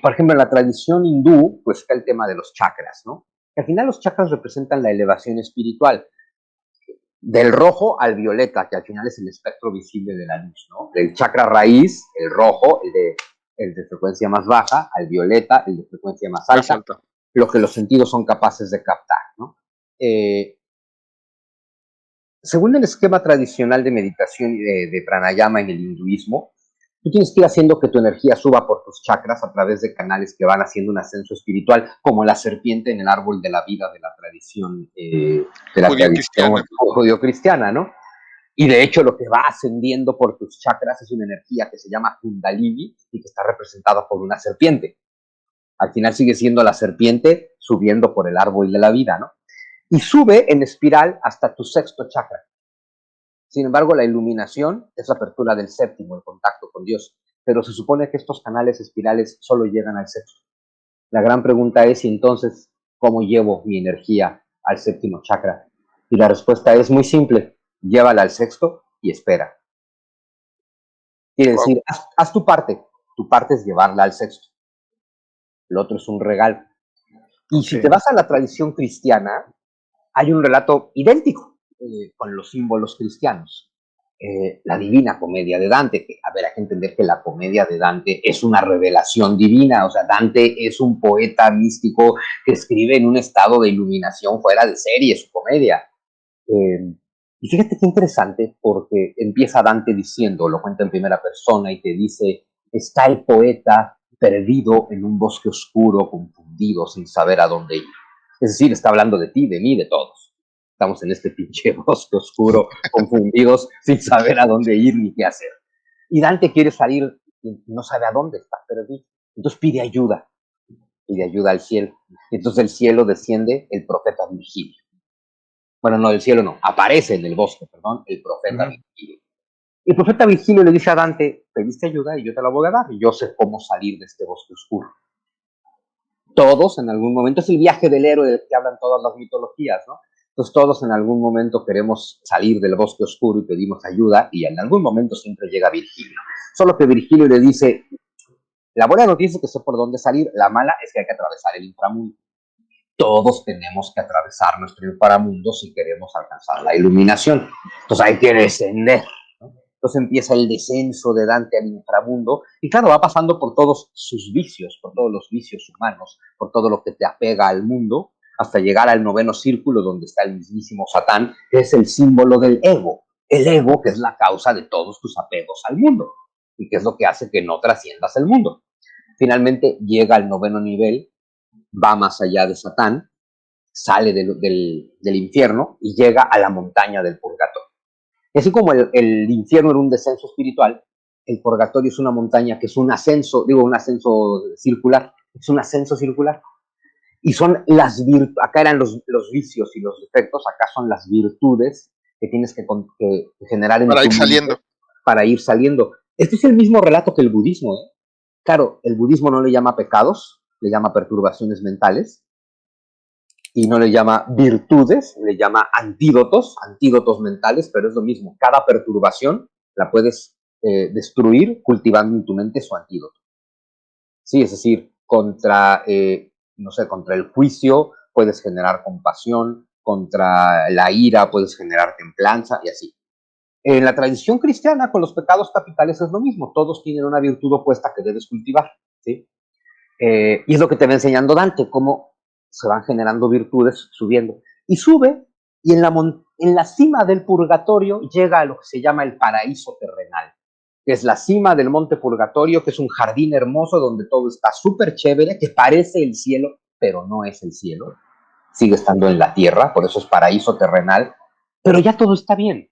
por ejemplo, en la tradición hindú, pues está el tema de los chakras, ¿no? Al final los chakras representan la elevación espiritual, del rojo al violeta, que al final es el espectro visible de la luz, ¿no? Del chakra raíz, el rojo, el de frecuencia más baja, al violeta, el de frecuencia más alta, lo que los sentidos son capaces de captar, ¿no? Según el esquema tradicional de meditación y de pranayama en el hinduismo, tú tienes que ir haciendo que tu energía suba por tus chakras a través de canales que van haciendo un ascenso espiritual, como la serpiente en el árbol de la vida de la tradición judío-cristiana, ¿no? Y de hecho lo que va ascendiendo por tus chakras es una energía que se llama Kundalini y que está representada por una serpiente. Al final sigue siendo la serpiente subiendo por el árbol de la vida, ¿no? Y sube en espiral hasta tu sexto chakra. Sin embargo, la iluminación es la apertura del séptimo, el contacto con Dios. Pero se supone que estos canales espirales solo llegan al sexto. La gran pregunta es, y entonces, ¿cómo llevo mi energía al séptimo chakra? Y la respuesta es muy simple. Llévala al sexto y espera. Quiere decir, haz tu parte. Tu parte es llevarla al sexto. Lo otro es un regalo. Y si te vas a la tradición cristiana, hay un relato idéntico con los símbolos cristianos. La Divina Comedia de Dante, que, a ver, hay que entender que la Comedia de Dante es una revelación divina, o sea, Dante es un poeta místico que escribe en un estado de iluminación fuera de serie su comedia. Y fíjate qué interesante, porque empieza Dante diciendo, lo cuenta en primera persona y te dice, está el poeta perdido en un bosque oscuro, confundido, sin saber a dónde ir. Es decir, está hablando de ti, de mí, de todos. Estamos en este pinche bosque oscuro, confundidos, sin saber a dónde ir ni qué hacer. Y Dante quiere salir y no sabe a dónde está perdido. Entonces pide ayuda al cielo. Entonces del cielo desciende el profeta Virgilio. Bueno, no, del cielo no, aparece en el bosque, perdón, el profeta Virgilio. El profeta Virgilio le dice a Dante, pediste ayuda y yo te la voy a dar, y yo sé cómo salir de este bosque oscuro. Todos en algún momento, es el viaje del héroe del que hablan todas las mitologías, ¿no? Entonces todos en algún momento queremos salir del bosque oscuro y pedimos ayuda, y en algún momento siempre llega Virgilio. Solo que Virgilio le dice, la buena noticia es que sé por dónde salir, la mala es que hay que atravesar el inframundo. Todos tenemos que atravesar nuestro inframundo si queremos alcanzar la iluminación. Entonces hay que descender, ¿no? Entonces empieza el descenso de Dante al inframundo y claro, va pasando por todos sus vicios, por todos los vicios humanos, por todo lo que te apega al mundo, hasta llegar al noveno círculo donde está el mismísimo Satán, que es el símbolo del ego. El ego que es la causa de todos tus apegos al mundo y que es lo que hace que no trasciendas el mundo. Finalmente llega al noveno nivel, va más allá de Satán, sale del infierno y llega a la montaña del purgatorio. Y así como el infierno era un descenso espiritual, el purgatorio es una montaña que es un ascenso, digo, un ascenso circular, es un ascenso circular. Y son las virtudes, acá eran los vicios y los defectos, acá son las virtudes que tienes que generar en para tu ir saliendo. mente para ir saliendo. Este es el mismo relato que el budismo, ¿eh? Claro, el budismo no le llama pecados, le llama perturbaciones mentales, y no le llama virtudes, le llama antídotos mentales, pero es lo mismo. Cada perturbación la puedes destruir cultivando en tu mente su antídoto. Sí, es decir, contra, no sé, contra el juicio puedes generar compasión, contra la ira puedes generar templanza y así. En la tradición cristiana, con los pecados capitales es lo mismo. Todos tienen una virtud opuesta que debes cultivar, ¿sí? Y es lo que te va enseñando Dante, cómo se van generando virtudes subiendo. Y sube, y en la cima del purgatorio llega a lo que se llama el paraíso terrenal, que es la cima del monte purgatorio, que es un jardín hermoso donde todo está súper chévere, que parece el cielo, pero no es el cielo. Sigue estando en la tierra, por eso es paraíso terrenal, pero ya todo está bien.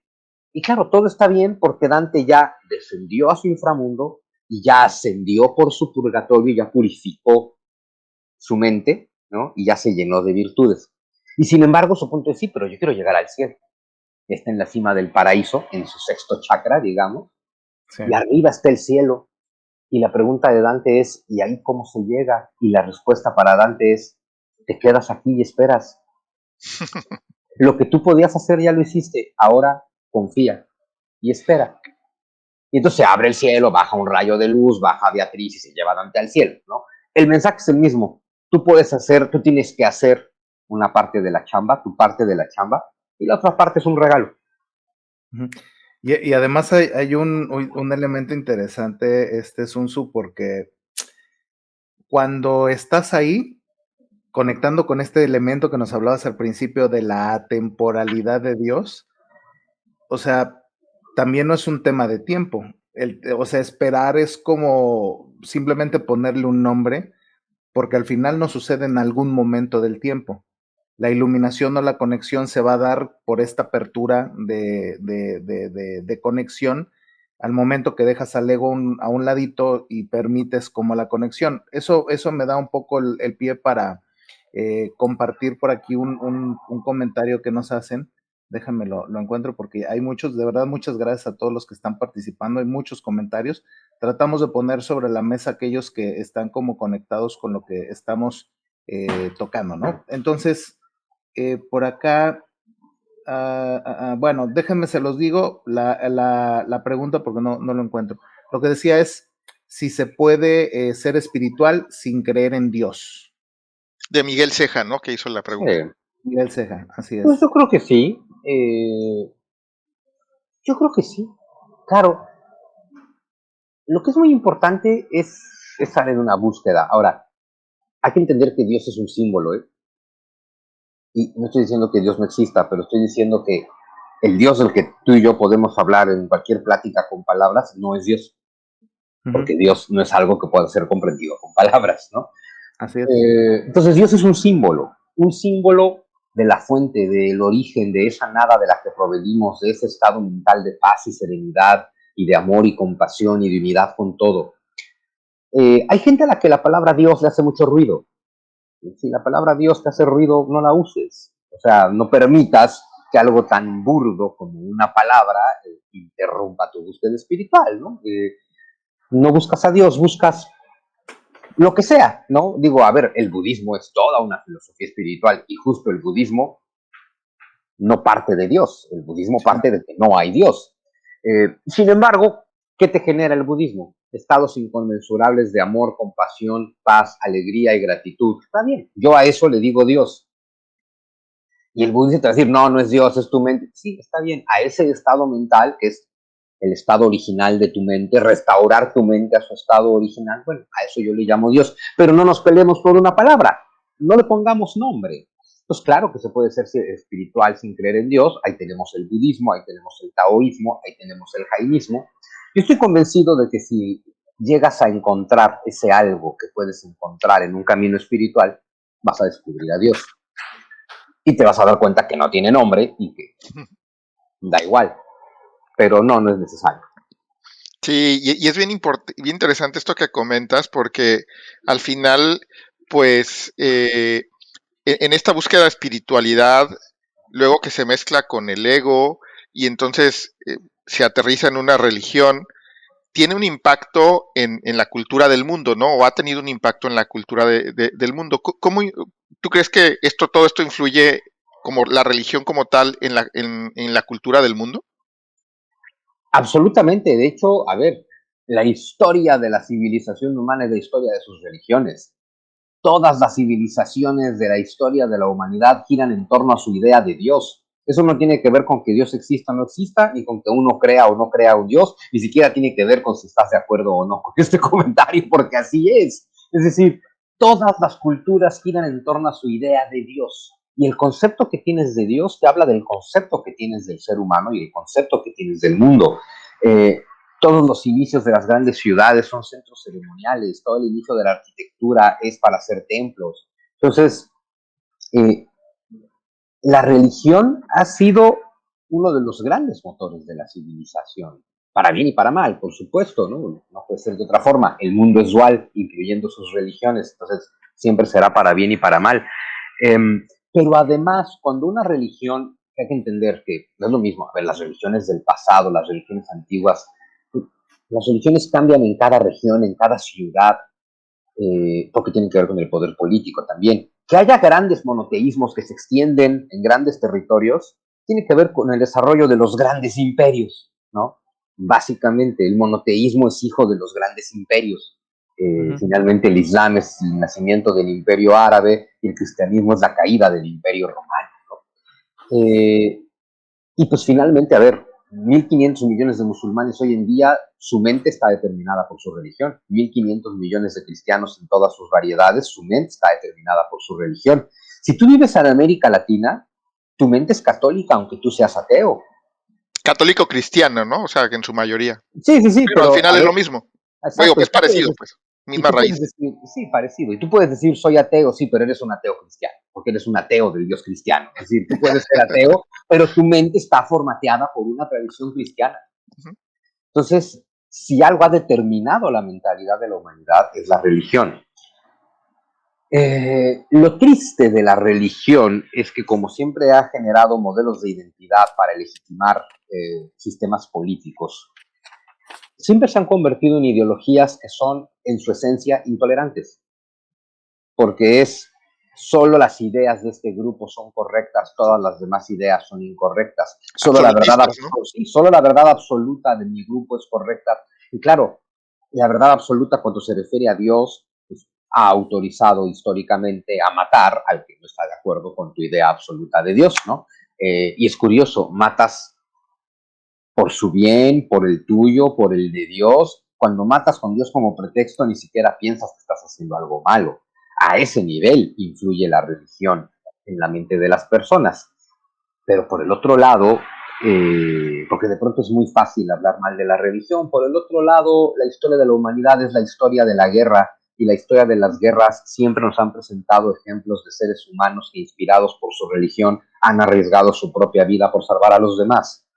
Y claro, todo está bien porque Dante ya descendió a su inframundo y ya ascendió por su purgatorio, ya purificó su mente, ¿no? Y ya se llenó de virtudes. Y sin embargo, su punto es, sí, pero yo quiero llegar al cielo. Está en la cima del paraíso, en su sexto chakra, digamos, sí. Y arriba está el cielo. Y la pregunta de Dante es, ¿y ahí cómo se llega? Y la respuesta para Dante es, te quedas aquí y esperas. Lo que tú podías hacer ya lo hiciste, ahora confía y espera. Y entonces se abre el cielo, baja un rayo de luz, baja Beatriz y se lleva a Dante al cielo, ¿no? El mensaje es el mismo. Tú tienes que hacer una parte de la chamba, tu parte de la chamba, y la otra parte es un regalo. Y además hay un elemento interesante, Sun-Tzu, porque cuando estás ahí, conectando con este elemento que nos hablabas al principio de la atemporalidad de Dios, o sea, también no es un tema de tiempo. O sea, esperar es como simplemente ponerle un nombre, porque al final no sucede en algún momento del tiempo. La iluminación o la conexión se va a dar por esta apertura de conexión al momento que dejas al ego a un ladito y permites como la conexión. Eso me da un poco el pie para compartir por aquí un comentario que nos hacen. Déjame lo encuentro porque hay muchos, de verdad, muchas gracias a todos los que están participando, hay muchos comentarios. Tratamos de poner sobre la mesa aquellos que están como conectados con lo que estamos tocando, ¿no? Entonces, por acá, bueno, déjenme se los digo la pregunta porque no lo encuentro. Lo que decía es si se puede ser espiritual sin creer en Dios. De Miguel Ceja, ¿no? Que hizo la pregunta. Miguel Ceja, así es. Pues yo creo que sí. Yo creo que sí. Claro. Lo que es muy importante es estar en una búsqueda. Ahora, hay que entender que Dios es un símbolo, ¿eh? Y no estoy diciendo que Dios no exista, pero estoy diciendo que el Dios del que tú y yo podemos hablar en cualquier plática con palabras no es Dios, porque Dios no es algo que pueda ser comprendido con palabras, ¿no? Así es. Entonces Dios es un símbolo de la fuente, del origen, de esa nada de la que provenimos, de ese estado mental de paz y serenidad y de amor y compasión y de unidad con todo. Hay gente a la que la palabra Dios le hace mucho ruido. Si la palabra Dios te hace ruido, no la uses. O sea, no permitas que algo tan burdo como una palabra interrumpa tu búsqueda espiritual, ¿no? No buscas a Dios, buscas lo que sea, ¿no? Digo, a ver, el budismo es toda una filosofía espiritual y justo el budismo no parte de Dios, el budismo parte de que no hay Dios. Sin embargo, ¿qué te genera el budismo? Estados inconmensurables de amor, compasión, paz, alegría y gratitud. Está bien, yo a eso le digo Dios. Y el budista te va a decir, no, no es Dios, es tu mente. Sí, está bien, a ese estado mental, que es el estado original de tu mente, restaurar tu mente a su estado original, bueno, a eso yo le llamo Dios, pero no nos peleemos por una palabra, no le pongamos nombre. Entonces, claro que se puede ser espiritual sin creer en Dios, ahí tenemos el budismo, ahí tenemos el taoísmo, ahí tenemos el jainismo. Yo estoy convencido de que si llegas a encontrar ese algo que puedes encontrar en un camino espiritual, vas a descubrir a Dios. Y te vas a dar cuenta que no tiene nombre y que da igual. Pero no es necesario. Sí, y es bien interesante esto que comentas, porque al final, pues, en esta búsqueda de espiritualidad, luego que se mezcla con el ego y entonces se aterriza en una religión, tiene un impacto en la cultura del mundo, ¿no? O ha tenido un impacto en la cultura del mundo. ¿Cómo tú crees que todo esto influye como la religión como tal en la cultura del mundo? Absolutamente. De hecho, a ver, la historia de la civilización humana es la historia de sus religiones. Todas las civilizaciones de la historia de la humanidad giran en torno a su idea de Dios. Eso no tiene que ver con que Dios exista o no exista, ni con que uno crea o no crea un Dios, ni siquiera tiene que ver con si estás de acuerdo o no con este comentario, porque así es. Es decir, todas las culturas giran en torno a su idea de Dios. Y el concepto que tienes de Dios te habla del concepto que tienes del ser humano y el concepto que tienes del mundo. Todos los inicios de las grandes ciudades son centros ceremoniales, todo el inicio de la arquitectura es para hacer templos. Entonces, la religión ha sido uno de los grandes motores de la civilización, para bien y para mal, por supuesto, ¿no? No puede ser de otra forma. El mundo es dual, incluyendo sus religiones, entonces siempre será para bien y para mal. Pero además, cuando una religión, hay que entender que no es lo mismo, a ver, las religiones del pasado, las religiones antiguas, las religiones cambian en cada región, en cada ciudad, porque tienen que ver con el poder político también. Que haya grandes monoteísmos que se extienden en grandes territorios, tiene que ver con el desarrollo de los grandes imperios, ¿no? Básicamente, el monoteísmo es hijo de los grandes imperios. Finalmente, el Islam es el nacimiento del imperio árabe y el cristianismo es la caída del imperio romano, ¿no? Y pues finalmente, a ver, 1.500 millones de musulmanes hoy en día, su mente está determinada por su religión. 1.500 millones de cristianos en todas sus variedades, su mente está determinada por su religión. Si tú vives en América Latina, tu mente es católica, aunque tú seas ateo. Católico cristiano, ¿no? O sea, que en su mayoría. Sí, pero al final es lo mismo. Exacto, digo que es parecido, pues. Misma raíz. Decir, sí, parecido. Y tú puedes decir, soy ateo, sí, pero eres un ateo cristiano, porque eres un ateo del Dios cristiano. Es decir, tú puedes ser ateo, pero tu mente está formateada por una tradición cristiana. Entonces, si algo ha determinado la mentalidad de la humanidad, es la religión. Lo triste de la religión es que, como siempre ha generado modelos de identidad para legitimar sistemas políticos, siempre se han convertido en ideologías que son, en su esencia, intolerantes. Porque es solo las ideas de este grupo son correctas, todas las demás ideas son incorrectas. Solo la verdad absoluta de mi grupo es correcta. Y claro, la verdad absoluta cuando se refiere a Dios, pues, ha autorizado históricamente a matar al que no está de acuerdo con tu idea absoluta de Dios, ¿no? Y es curioso, matas por su bien, por el tuyo, por el de Dios. Cuando matas con Dios como pretexto, ni siquiera piensas que estás haciendo algo malo. A ese nivel influye la religión en la mente de las personas. Pero por el otro lado, porque de pronto es muy fácil hablar mal de la religión. Por el otro lado, la historia de la humanidad es la historia de la guerra, y la historia de las guerras siempre nos han presentado ejemplos de seres humanos que, inspirados por su religión, han arriesgado su propia vida por salvar a los demás.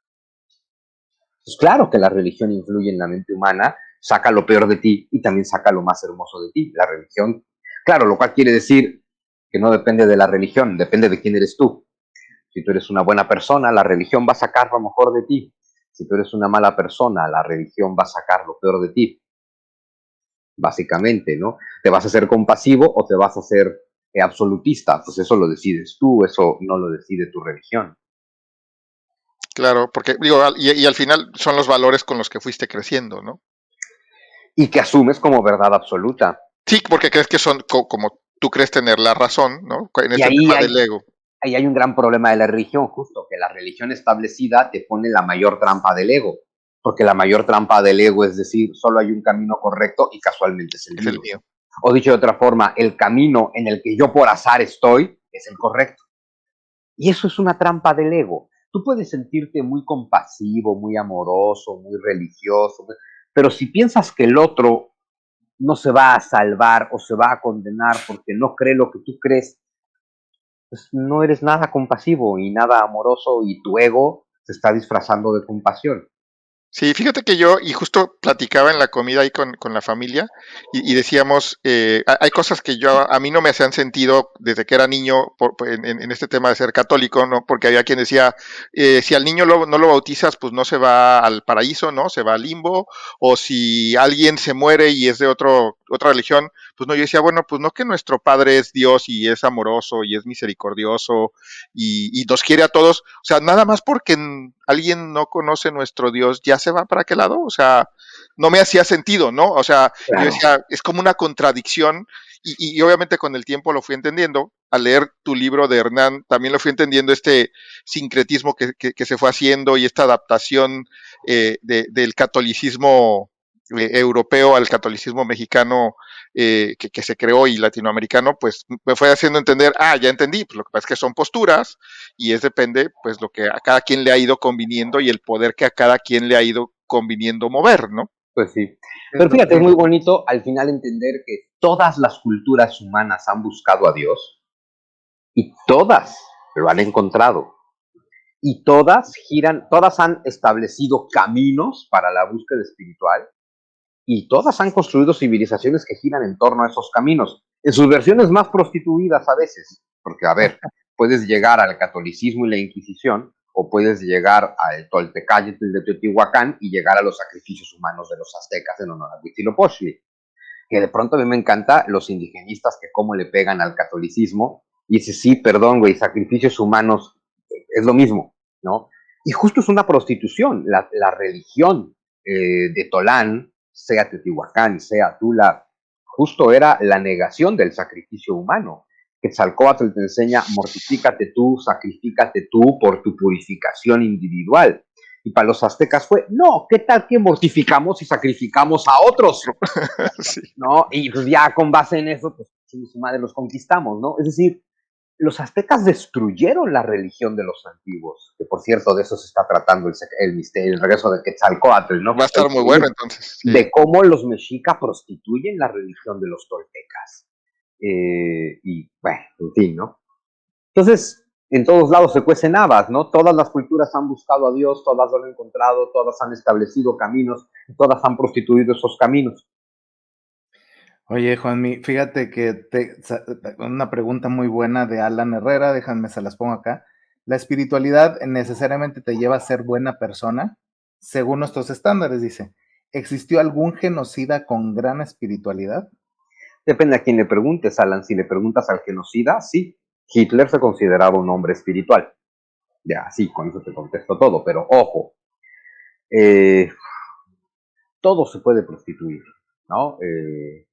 Pues claro que la religión influye en la mente humana, saca lo peor de ti y también saca lo más hermoso de ti. La religión, claro, lo cual quiere decir que no depende de la religión, depende de quién eres tú. Si tú eres una buena persona, la religión va a sacar lo mejor de ti. Si tú eres una mala persona, la religión va a sacar lo peor de ti. Básicamente, ¿no? ¿Te vas a hacer compasivo o te vas a hacer absolutista? Pues eso lo decides tú, eso no lo decide tu religión. Claro, porque digo, y al final son los valores con los que fuiste creciendo, ¿no? Y que asumes como verdad absoluta. Sí, porque crees que son como tú crees tener la razón, ¿no? En Y este tema del ego. ahí hay un gran problema de la religión, justo, que la religión establecida te pone la mayor trampa del ego. Porque la mayor trampa del ego es decir, solo hay un camino correcto y casualmente es el mío. O dicho de otra forma, el camino en el que yo por azar estoy es el correcto. Y eso es una trampa del ego. Tú puedes sentirte muy compasivo, muy amoroso, muy religioso, pero si piensas que el otro no se va a salvar o se va a condenar porque no cree lo que tú crees, pues no eres nada compasivo y nada amoroso, y tu ego se está disfrazando de compasión. Sí, fíjate que yo, y justo platicaba en la comida ahí con la familia, y decíamos, hay cosas que a mí no me hacían sentido desde que era niño en este tema de ser católico, ¿no? Porque había quien decía, si al niño no lo bautizas, pues no se va al paraíso, ¿no? Se va al limbo, o si alguien se muere y es de otra religión, pues no, yo decía, bueno, pues no, que nuestro Padre es Dios y es amoroso y es misericordioso y nos quiere a todos, o sea, nada más porque alguien no conoce nuestro Dios, ya se va para qué lado, o sea, no me hacía sentido, ¿no? O sea, claro. Yo decía, es como una contradicción, y obviamente con el tiempo lo fui entendiendo. Al leer tu libro de Hernán, también lo fui entendiendo, este sincretismo que se fue haciendo y esta adaptación del catolicismo europeo al catolicismo mexicano que se creó, y latinoamericano, pues me fue haciendo entender, ya entendí, pues lo que pasa es que son posturas y depende, pues lo que a cada quien le ha ido conviniendo y el poder que a cada quien le ha ido conviniendo mover, ¿no? Pues sí. Pero fíjate, es muy bonito al final entender que todas las culturas humanas han buscado a Dios y todas lo han encontrado. Y todas han establecido caminos para la búsqueda espiritual, y todas han construido civilizaciones que giran en torno a esos caminos, en sus versiones más prostituidas a veces, porque a ver, puedes llegar al catolicismo y la Inquisición, o puedes llegar al Toltecayetl de Teotihuacán y llegar a los sacrificios humanos de los aztecas en honor a Huitzilopochtli, que de pronto a mí me encanta los indigenistas que cómo le pegan al catolicismo, y dice, sí, perdón, güey, sacrificios humanos es lo mismo, ¿no? Y justo es una prostitución, la religión de Tolán, sea Teotihuacán, sea Tula, justo era la negación del sacrificio humano. Quetzalcóatl te enseña, mortifícate tú, sacrifícate tú por tu purificación individual. Y para los aztecas fue, no, ¿qué tal que mortificamos y sacrificamos a otros? Sí. ¿No? Y pues ya con base en eso, pues su madre los conquistamos, ¿no? Es decir, los aztecas destruyeron la religión de los antiguos, que por cierto de eso se está tratando el regreso de Quetzalcóatl, ¿no? Va a estar muy bueno entonces. Sí. De cómo los mexicas prostituyen la religión de los toltecas. Y bueno, en fin, ¿no? Entonces, en todos lados se cuecen habas, ¿no? Todas las culturas han buscado a Dios, todas lo han encontrado, todas han establecido caminos, todas han prostituido esos caminos. Oye, Juanmi, fíjate que una pregunta muy buena de Alan Herrera, déjame, se las pongo acá. ¿La espiritualidad necesariamente te lleva a ser buena persona? Según nuestros estándares, dice. ¿Existió algún genocida con gran espiritualidad? Depende a quién le preguntes, Alan. Si le preguntas al genocida, sí. Hitler se consideraba un hombre espiritual. Ya, sí, con eso te contesto todo, pero ojo. Todo se puede prostituir, ¿no?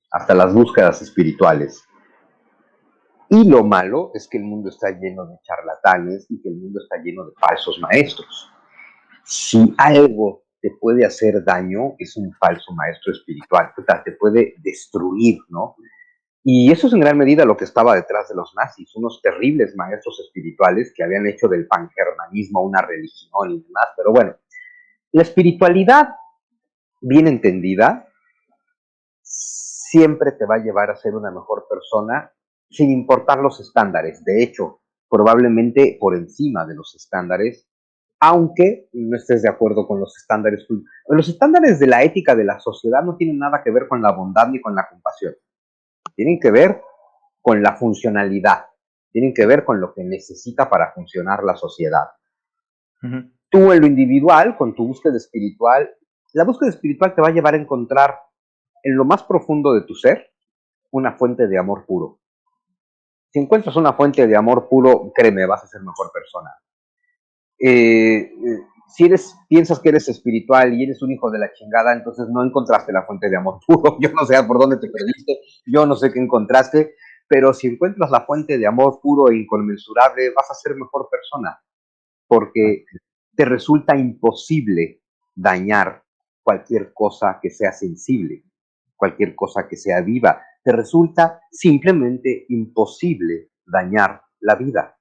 Hasta las búsquedas espirituales. Y lo malo es que el mundo está lleno de charlatanes y que el mundo está lleno de falsos maestros. Si algo te puede hacer daño, es un falso maestro espiritual, te puede destruir, ¿no? Y eso es en gran medida lo que estaba detrás de los nazis, unos terribles maestros espirituales que habían hecho del pangermanismo una religión y demás. Pero bueno, la espiritualidad bien entendida siempre te va a llevar a ser una mejor persona sin importar los estándares. De hecho, probablemente por encima de los estándares, aunque no estés de acuerdo con los estándares. Los estándares de la ética de la sociedad no tienen nada que ver con la bondad ni con la compasión. Tienen que ver con la funcionalidad. Tienen que ver con lo que necesita para funcionar la sociedad. Uh-huh. Tú en lo individual, con tu búsqueda espiritual, la búsqueda espiritual te va a llevar a encontrar en lo más profundo de tu ser una fuente de amor puro. Si encuentras una fuente de amor puro, créeme, vas a ser mejor persona. Si piensas que eres espiritual y eres un hijo de la chingada, entonces no encontraste la fuente de amor puro. Yo no sé por dónde te perdiste, yo no sé qué encontraste, pero si encuentras la fuente de amor puro e inconmensurable, vas a ser mejor persona, porque te resulta imposible dañar cualquier cosa que sea sensible, cualquier cosa que sea viva. Te resulta simplemente imposible dañar la vida.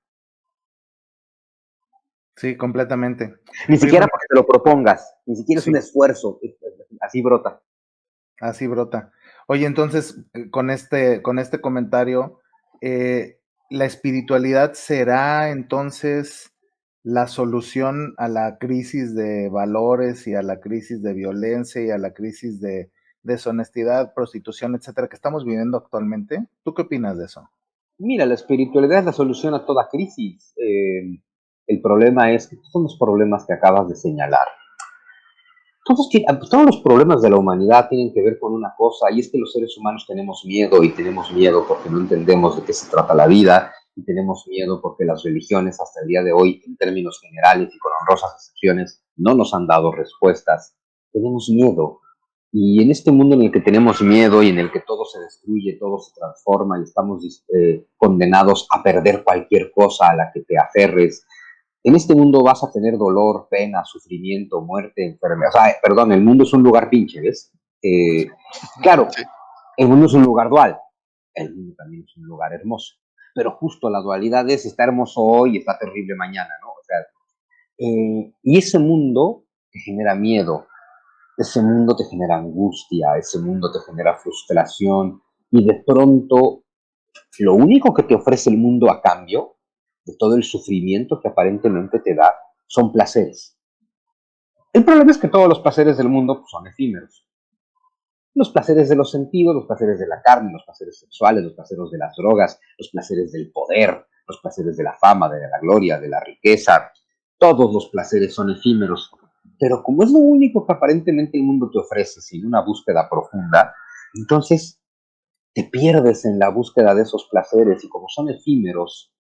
Sí, completamente. Ni siquiera porque te lo propongas, ni siquiera es un esfuerzo, así brota. Así brota. Oye, entonces, con este comentario, ¿la espiritualidad será entonces la solución a la crisis de valores y a la crisis de violencia y a la crisis de deshonestidad, prostitución, etcétera, que estamos viviendo actualmente? ¿Tú qué opinas de eso? Mira, la espiritualidad es la solución a toda crisis. El problema es que son los problemas que acabas de señalar. Todos los problemas de la humanidad tienen que ver con una cosa, y es que los seres humanos tenemos miedo, y tenemos miedo porque no entendemos de qué se trata la vida, y tenemos miedo porque las religiones hasta el día de hoy, en términos generales y con honrosas excepciones, no nos han dado respuestas. Tenemos miedo. Y en este mundo en el que tenemos miedo y en el que todo se destruye, todo se transforma y estamos condenados a perder cualquier cosa a la que te aferres, en este mundo vas a tener dolor, pena, sufrimiento, muerte, enfermedad. O sea, perdón, el mundo es un lugar pinche, ¿ves? Claro, sí. El mundo es un lugar dual. El mundo también es un lugar hermoso. Pero justo la dualidad es, está hermoso hoy y está terrible mañana, ¿no? O sea, y ese mundo te genera miedo, ese mundo te genera angustia, ese mundo te genera frustración, y de pronto lo único que te ofrece el mundo a cambio de todo el sufrimiento que aparentemente te da son placeres. El problema es que todos los placeres del mundo pues, son efímeros. Los placeres de los sentidos, los placeres de la carne, los placeres sexuales, los placeres de las drogas, los placeres del poder, los placeres de la fama, de la gloria, de la riqueza, todos los placeres son efímeros. Pero como es lo único que aparentemente el mundo te ofrece sin una búsqueda profunda, entonces te pierdes en la búsqueda de esos placeres, y como son efímeros,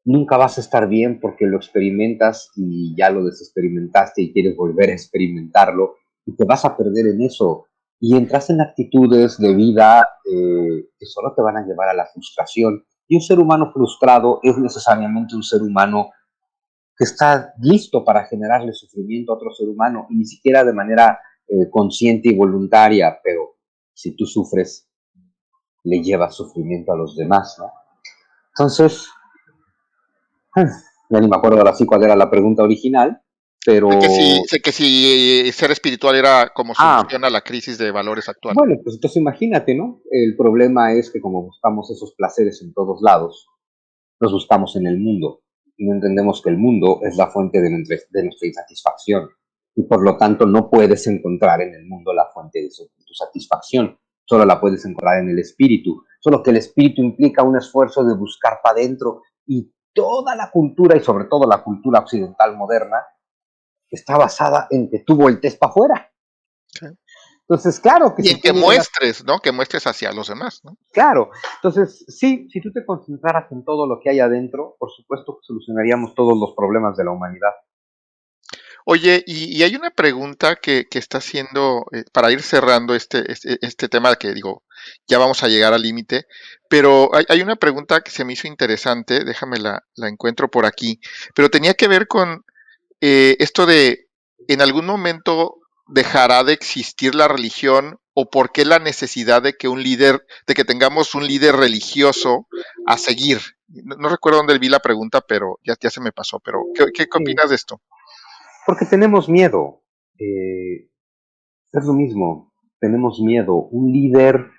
nunca vas a estar bien porque lo experimentas y ya lo desexperimentaste y quieres volver a experimentarlo, y te vas a perder en eso y entras en actitudes de vida que solo te van a llevar a la frustración. Y un ser humano frustrado es necesariamente un ser humano que está listo para generarle sufrimiento a otro ser humano, y ni siquiera de manera consciente y voluntaria, pero si tú sufres, le llevas sufrimiento a los demás, ¿no? Entonces, ya ni me acuerdo ahora sí cuál era la pregunta original, pero... Sé que si ser espiritual era como solución a la crisis de valores actual. Bueno, pues entonces imagínate, ¿no? El problema es que como buscamos esos placeres en todos lados, los buscamos en el mundo, y no entendemos que el mundo es la fuente de nuestra insatisfacción, y por lo tanto no puedes encontrar en el mundo la fuente de tu satisfacción, solo la puedes encontrar en el espíritu, solo que el espíritu implica un esfuerzo de buscar para adentro, y toda la cultura, y sobre todo la cultura occidental moderna, está basada en que tú voltees para afuera. Sí. Entonces, claro que... Y en que muestres, ¿no? Que muestres hacia los demás, ¿no? Claro. Entonces, sí, si tú te concentraras en todo lo que hay adentro, por supuesto que solucionaríamos todos los problemas de la humanidad. Oye, y hay una pregunta que está haciendo, para ir cerrando este tema, que digo, ya vamos a llegar al límite, pero hay una pregunta que se me hizo interesante, déjame la encuentro por aquí, pero tenía que ver con esto de, ¿en algún momento dejará de existir la religión o por qué la necesidad de que un líder, de que tengamos un líder religioso a seguir? No recuerdo dónde vi la pregunta, pero ya se me pasó. Pero, ¿qué Sí, opinas de esto? porque tenemos miedo. Es lo mismo, tenemos miedo. Un líder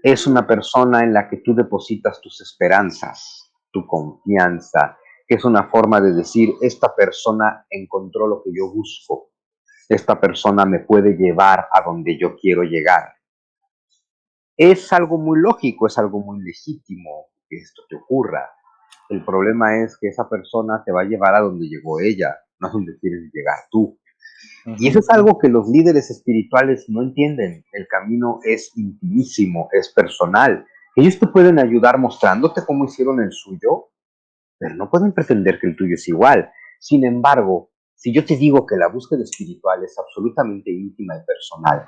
es una persona en la que tú depositas tus esperanzas, tu confianza, que es una forma de decir, esta persona encontró lo que yo busco, esta persona me puede llevar a donde yo quiero llegar. Es algo muy lógico, es algo muy legítimo que esto te ocurra. El problema es que esa persona te va a llevar a donde llegó ella, no a donde quieres llegar tú. Y eso es algo que los líderes espirituales no entienden. El camino es intimísimo, es personal. Ellos te pueden ayudar mostrándote cómo hicieron el suyo, pero no pueden pretender que el tuyo es igual. Sin embargo, si yo te digo que la búsqueda espiritual es absolutamente íntima y personal,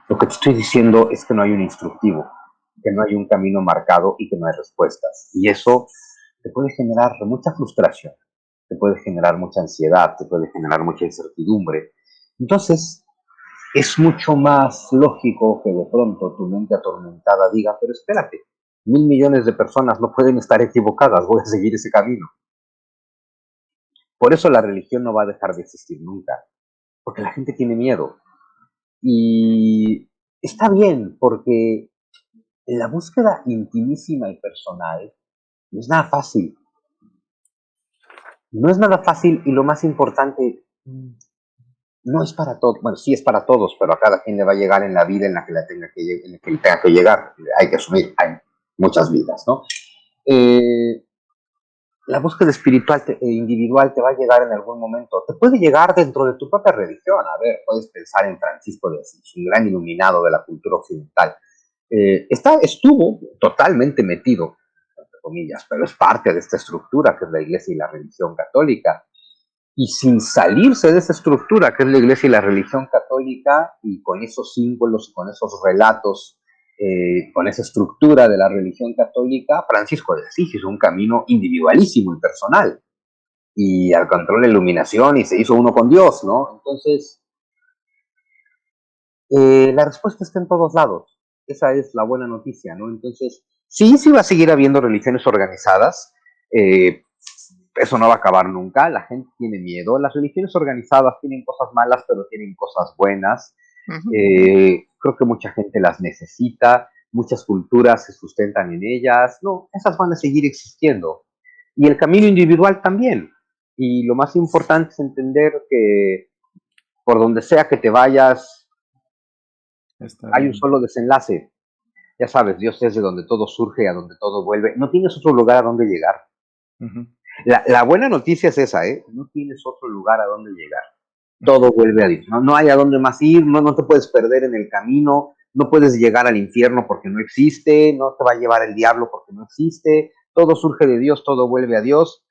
lo que te estoy diciendo es que no hay un instructivo, que no hay un camino marcado y que no hay respuestas. Y eso te puede generar mucha frustración, te puede generar mucha ansiedad, te puede generar mucha incertidumbre. Entonces, es mucho más lógico que de pronto tu mente atormentada diga, pero espérate, 1.000.000.000 de personas no pueden estar equivocadas, voy a seguir ese camino. Por eso la religión no va a dejar de existir nunca, porque la gente tiene miedo. Y está bien, porque la búsqueda intimísima y personal no es nada fácil. No es nada fácil y lo más importante, no es para todos. Bueno, sí es para todos, pero a cada quien le va a llegar en la vida en la que, en la que tenga que llegar. Hay que asumir, hay muchas vidas, ¿no? La búsqueda espiritual individual te va a llegar en algún momento. Te puede llegar dentro de tu propia religión. A ver, puedes pensar en Francisco de Asís, un gran iluminado de la cultura occidental. Estuvo totalmente metido, entre comillas, pero es parte de esta estructura que es la Iglesia y la religión católica. Y sin salirse de esa estructura que es la Iglesia y la religión católica, y con esos símbolos, con esos relatos, con esa estructura de la religión católica, Francisco de Asís hizo un camino individualísimo y personal, y alcanzó la iluminación y se hizo uno con Dios, ¿no? Entonces, la respuesta está en todos lados. Esa es la buena noticia, ¿no? Entonces, sí va a seguir habiendo religiones organizadas. Eso no va a acabar nunca. La gente tiene miedo. Las religiones organizadas tienen cosas malas, pero tienen cosas buenas. Ujú. Creo que mucha gente las necesita. Muchas culturas se sustentan en ellas. No, esas van a seguir existiendo. Y el camino individual también. Y lo más importante es entender que por donde sea que te vayas, hay un solo desenlace. Ya sabes, Dios es de donde todo surge y a donde todo vuelve. No tienes otro lugar a donde llegar. La buena noticia es esa, ¿eh? No tienes otro lugar a donde llegar. Todo vuelve a Dios. No hay a dónde más ir, no te puedes perder en el camino, no puedes llegar al infierno porque no existe, no te va a llevar el diablo porque no existe. Todo surge de Dios, todo vuelve a Dios.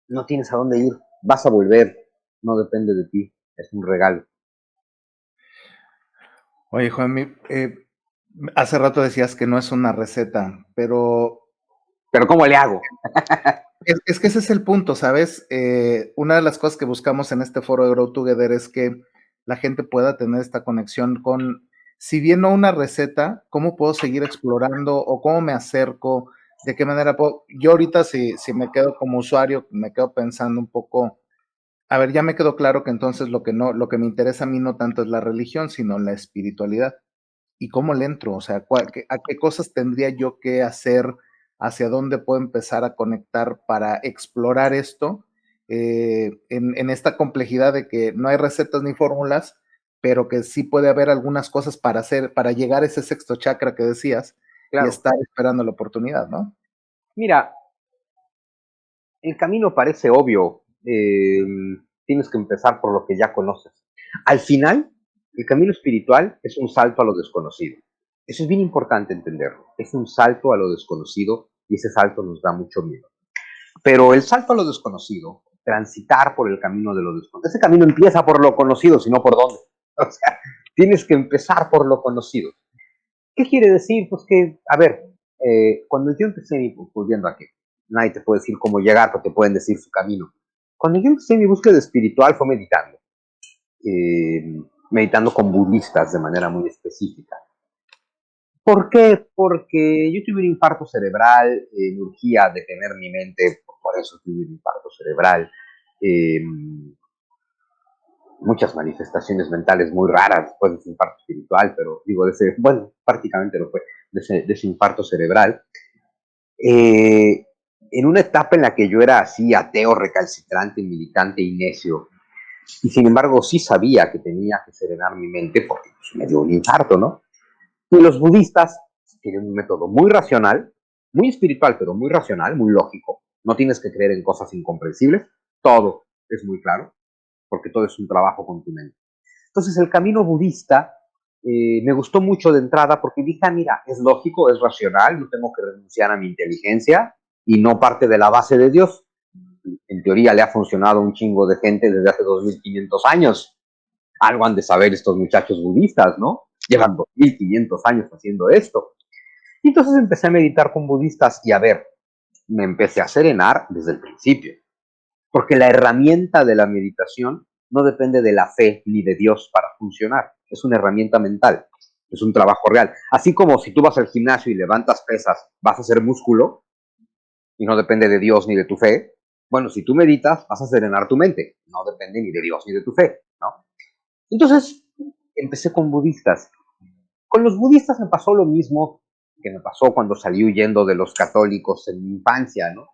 No tienes a dónde ir, vas a volver. No depende de ti, es un regalo. Oye, Juanmi, hace rato decías que no es una receta, pero ¿cómo le hago? es que ese es el punto, ¿sabes? Una de las cosas que buscamos en este foro de Grow Together es que la gente pueda tener esta conexión con, si bien no una receta, ¿cómo puedo seguir explorando o cómo me acerco? ¿De qué manera puedo? Yo ahorita si me quedo como usuario, me quedo pensando un poco, a ver, ya me quedó claro que entonces lo que me interesa a mí no tanto es la religión, sino la espiritualidad. ¿Y cómo le entro? O sea, ¿a qué cosas tendría yo que hacer? ¿Hacia dónde puedo empezar a conectar para explorar esto? En esta complejidad de que no hay recetas ni fórmulas, pero que sí puede haber algunas cosas para hacer, para llegar a ese sexto chakra que decías y Claro. estar esperando la oportunidad, ¿no? Mira, el camino parece obvio. Tienes que empezar por lo que ya conoces. Al final, el camino espiritual es un salto a lo desconocido. Eso es bien importante entenderlo. Es un salto a lo desconocido y ese salto nos da mucho miedo. Pero el salto a lo desconocido, transitar por el camino de lo desconocido, ese camino empieza por lo conocido, sino por dónde. O sea, tienes que empezar por lo conocido. ¿Qué quiere decir? Pues que, a ver, cuando yo empecé, volviendo aquí, nadie te puede decir cómo llegar, pero te pueden decir su camino. Cuando yo empecé mi búsqueda espiritual fue meditando. meditando con budistas de manera muy específica. ¿Por qué? Porque yo tuve un infarto cerebral, me urgía detener mi mente, por eso tuve un infarto cerebral. Eh, Muchas manifestaciones mentales muy raras después de ese infarto espiritual, pero digo, bueno, prácticamente lo fue, de ese infarto cerebral. En una etapa en la que yo era así ateo, recalcitrante, militante y necio, y sin embargo sí sabía que tenía que serenar mi mente porque pues, me dio un infarto, ¿no? Y los budistas tienen un método muy racional, muy espiritual, pero muy racional, muy lógico. No tienes que creer en cosas incomprensibles, todo es muy claro, porque todo es un trabajo con tu mente. Entonces el camino budista me gustó mucho de entrada porque dije, mira, es lógico, es racional, no tengo que renunciar a mi inteligencia y no parte de la base de Dios. En teoría le ha funcionado a un chingo de gente desde hace 2500 años. Algo han de saber estos muchachos budistas, ¿no? Llevan 2500 años haciendo esto. Y entonces empecé a meditar con budistas y a ver, me empecé a serenar desde el principio. Porque la herramienta de la meditación no depende de la fe ni de Dios para funcionar. Es una herramienta mental, es un trabajo real. Así como si tú vas al gimnasio y levantas pesas, vas a hacer músculo y no depende de Dios ni de tu fe. Bueno, si tú meditas, vas a serenar tu mente. No depende ni de Dios ni de tu fe, ¿no? Entonces, empecé con budistas. Con los budistas me pasó lo mismo que me pasó cuando salí huyendo de los católicos en mi infancia, ¿no?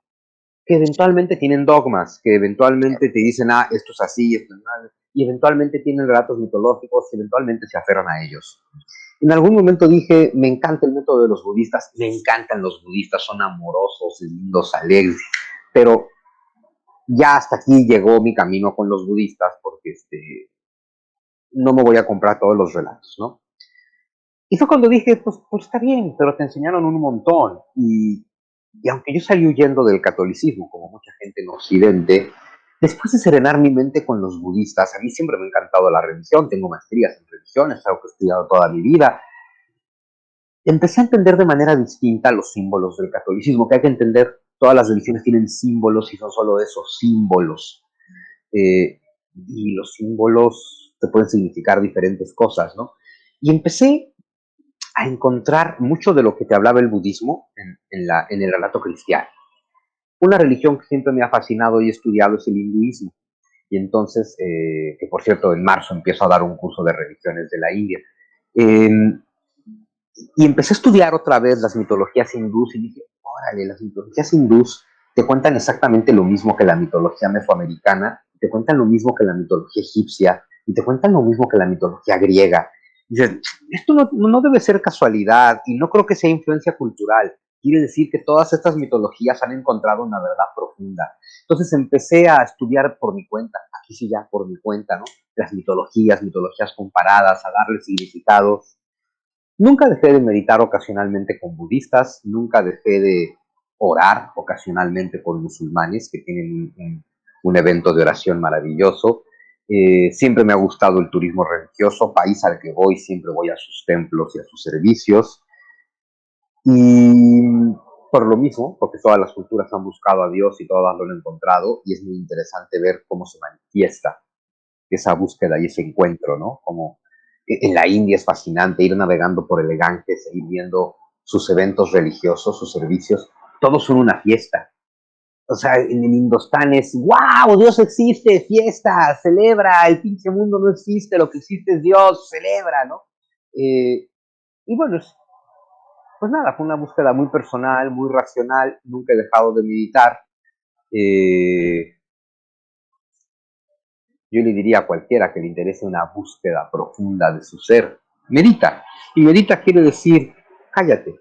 Que eventualmente tienen dogmas, que eventualmente te dicen, esto es así, esto es mal, y eventualmente tienen relatos mitológicos, y eventualmente se aferran a ellos. En algún momento dije, me encanta el método de los budistas, me encantan los budistas, son amorosos, lindos, alegres, pero ya hasta aquí llegó mi camino con los budistas, porque no me voy a comprar todos los relatos, ¿no? Y fue cuando dije, pues está bien, pero te enseñaron un montón, y aunque yo salí huyendo del catolicismo, como mucha gente en Occidente, después de serenar mi mente con los budistas, a mí siempre me ha encantado la religión, tengo maestrías en religión, es algo que he estudiado toda mi vida, empecé a entender de manera distinta los símbolos del catolicismo, que hay que entender, todas las religiones tienen símbolos y son solo esos símbolos. Y los símbolos te pueden significar diferentes cosas, ¿no? Y empecé a encontrar mucho de lo que te hablaba el budismo en el relato cristiano. Una religión que siempre me ha fascinado y estudiado es el hinduismo. Y entonces, que por cierto, en marzo empiezo a dar un curso de religiones de la India. Eh, y empecé a estudiar otra vez las mitologías hindús y dije, órale, las mitologías hindús te cuentan exactamente lo mismo que la mitología mesoamericana, te cuentan lo mismo que la mitología egipcia, y te cuentan lo mismo que la mitología griega. Y dices, esto no debe ser casualidad, y no creo que sea influencia cultural. Quiere decir que todas estas mitologías han encontrado una verdad profunda. Entonces empecé a estudiar por mi cuenta, aquí sí ya por mi cuenta, ¿no? Las mitologías comparadas, a darle significados. Nunca dejé de meditar ocasionalmente con budistas, nunca dejé de orar ocasionalmente con musulmanes que tienen un evento de oración maravilloso. Siempre me ha gustado el turismo religioso, país al que voy, siempre voy a sus templos y a sus servicios. Y por lo mismo, porque todas las culturas han buscado a Dios y todas lo han encontrado, y es muy interesante ver cómo se manifiesta esa búsqueda y ese encuentro, ¿no? Como en la India es fascinante ir navegando por el Ganges e ir viendo sus eventos religiosos, sus servicios, todos son una fiesta. O sea, en el Indostán es, wow, Dios existe, fiesta, celebra, el pinche mundo no existe, lo que existe es Dios, celebra, ¿no? Y bueno, pues nada, fue una búsqueda muy personal, muy racional, nunca he dejado de meditar. Yo le diría a cualquiera que le interese una búsqueda profunda de su ser, medita. Y medita quiere decir, cállate,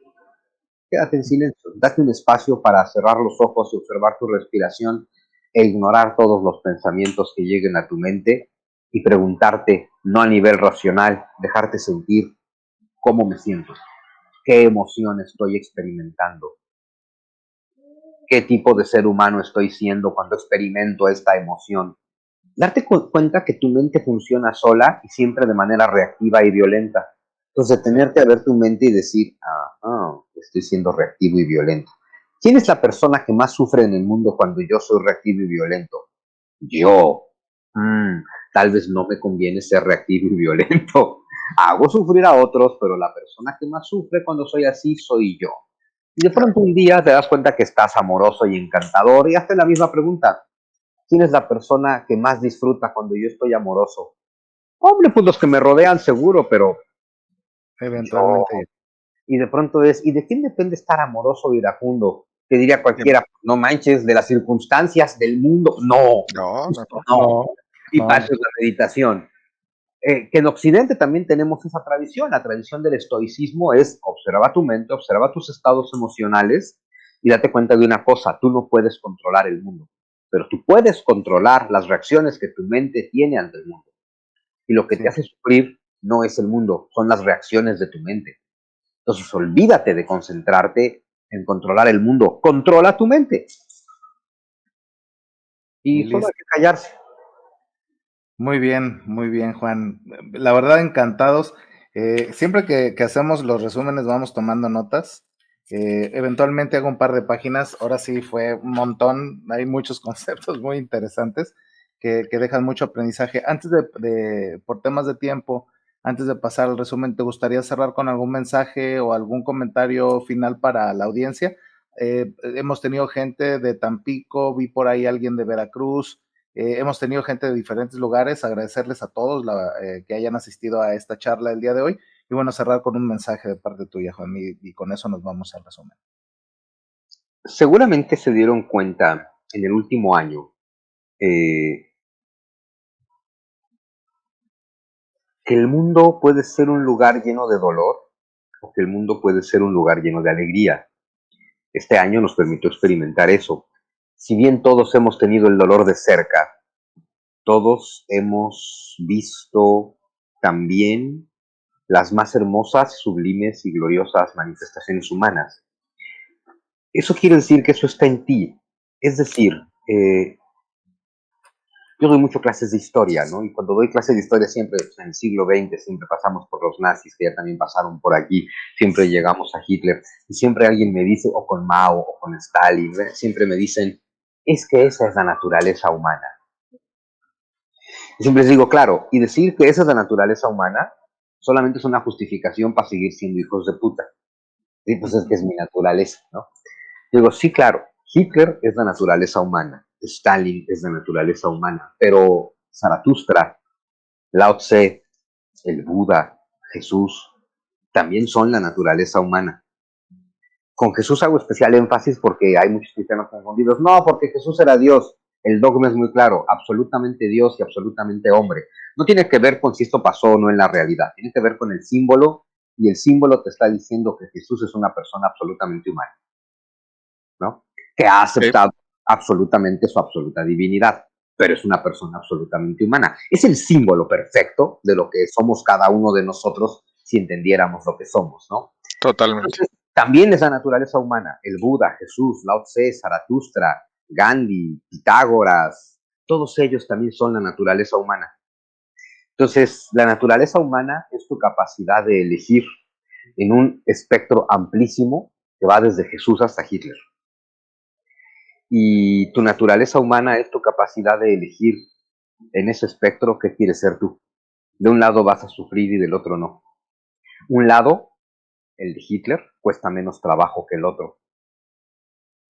quédate en silencio, date un espacio para cerrar los ojos y observar tu respiración e ignorar todos los pensamientos que lleguen a tu mente y preguntarte, no a nivel racional, dejarte sentir cómo me siento, qué emoción estoy experimentando, qué tipo de ser humano estoy siendo cuando experimento esta emoción. Darte cuenta que tu mente funciona sola y siempre de manera reactiva y violenta. Entonces, detenerte a ver tu mente y decir, estoy siendo reactivo y violento. ¿Quién es la persona que más sufre en el mundo cuando yo soy reactivo y violento? Yo. tal vez no me conviene ser reactivo y violento. Hago sufrir a otros, pero la persona que más sufre cuando soy así soy yo. Y de pronto un día te das cuenta que estás amoroso y encantador y haces la misma pregunta. ¿Quién es la persona que más disfruta cuando yo estoy amoroso? Hombre, pues los que me rodean seguro, pero yo. Eventualmente. Y de pronto ¿y de quién depende estar amoroso o iracundo? Te diría cualquiera, no manches, de las circunstancias del mundo. No, No, no, no. no. Y para No. eso es la meditación. Que en Occidente también tenemos esa tradición. La tradición del estoicismo es observa tu mente, observa tus estados emocionales y date cuenta de una cosa, tú no puedes controlar el mundo, pero tú puedes controlar las reacciones que tu mente tiene ante el mundo. Y lo que Sí. te hace sufrir no es el mundo, son las reacciones de tu mente. Entonces olvídate de concentrarte en controlar el mundo, controla tu mente. Y solo hay que callarse. Muy bien, Juan. La verdad, encantados. Siempre que hacemos los resúmenes vamos tomando notas. Eventualmente hago un par de páginas. Ahora sí fue un montón. Hay muchos conceptos muy interesantes que dejan mucho aprendizaje. Antes por temas de tiempo, antes de pasar al resumen, ¿te gustaría cerrar con algún mensaje o algún comentario final para la audiencia? Hemos tenido gente de Tampico, vi por ahí alguien de Veracruz. Hemos tenido gente de diferentes lugares, agradecerles a todos que hayan asistido a esta charla el día de hoy y bueno, cerrar con un mensaje de parte tuya, Juan, y con eso nos vamos al resumen. Seguramente se dieron cuenta en el último año que el mundo puede ser un lugar lleno de dolor o que el mundo puede ser un lugar lleno de alegría. Este año nos permitió experimentar eso. Si bien todos hemos tenido el dolor de cerca, todos hemos visto también las más hermosas, sublimes y gloriosas manifestaciones humanas. Eso quiere decir que eso está en ti. Es decir, yo doy mucho clases de historia, ¿no? Y cuando doy clases de historia siempre, pues, en el siglo XX, siempre pasamos por los nazis, que ya también pasaron por aquí, siempre llegamos a Hitler, y siempre alguien me dice, o con Mao, o con Stalin, siempre me dicen, es que esa es la naturaleza humana. Y siempre les digo, claro, y decir que esa es la naturaleza humana solamente es una justificación para seguir siendo hijos de puta. Y pues es que es mi naturaleza, ¿no? Digo, sí, claro, Hitler es la naturaleza humana, Stalin es la naturaleza humana, pero Zaratustra, Lao Tse, el Buda, Jesús, también son la naturaleza humana. Con Jesús hago especial énfasis porque hay muchos cristianos confundidos. No, porque Jesús era Dios. El dogma es muy claro, absolutamente Dios y absolutamente hombre. No tiene que ver con si esto pasó o no en la realidad, tiene que ver con el símbolo y el símbolo te está diciendo que Jesús es una persona absolutamente humana, ¿no? Que ha aceptado absolutamente su absoluta divinidad, pero es una persona absolutamente humana. Es el símbolo perfecto de lo que somos cada uno de nosotros si entendiéramos lo que somos, ¿no? Totalmente. Entonces, también es la naturaleza humana. El Buda, Jesús, Lao Tse, Zaratustra, Gandhi, Pitágoras, todos ellos también son la naturaleza humana. Entonces, la naturaleza humana es tu capacidad de elegir en un espectro amplísimo que va desde Jesús hasta Hitler. Y tu naturaleza humana es tu capacidad de elegir en ese espectro qué quieres ser tú. De un lado vas a sufrir y del otro no. Un lado, el de Hitler, cuesta menos trabajo que el otro.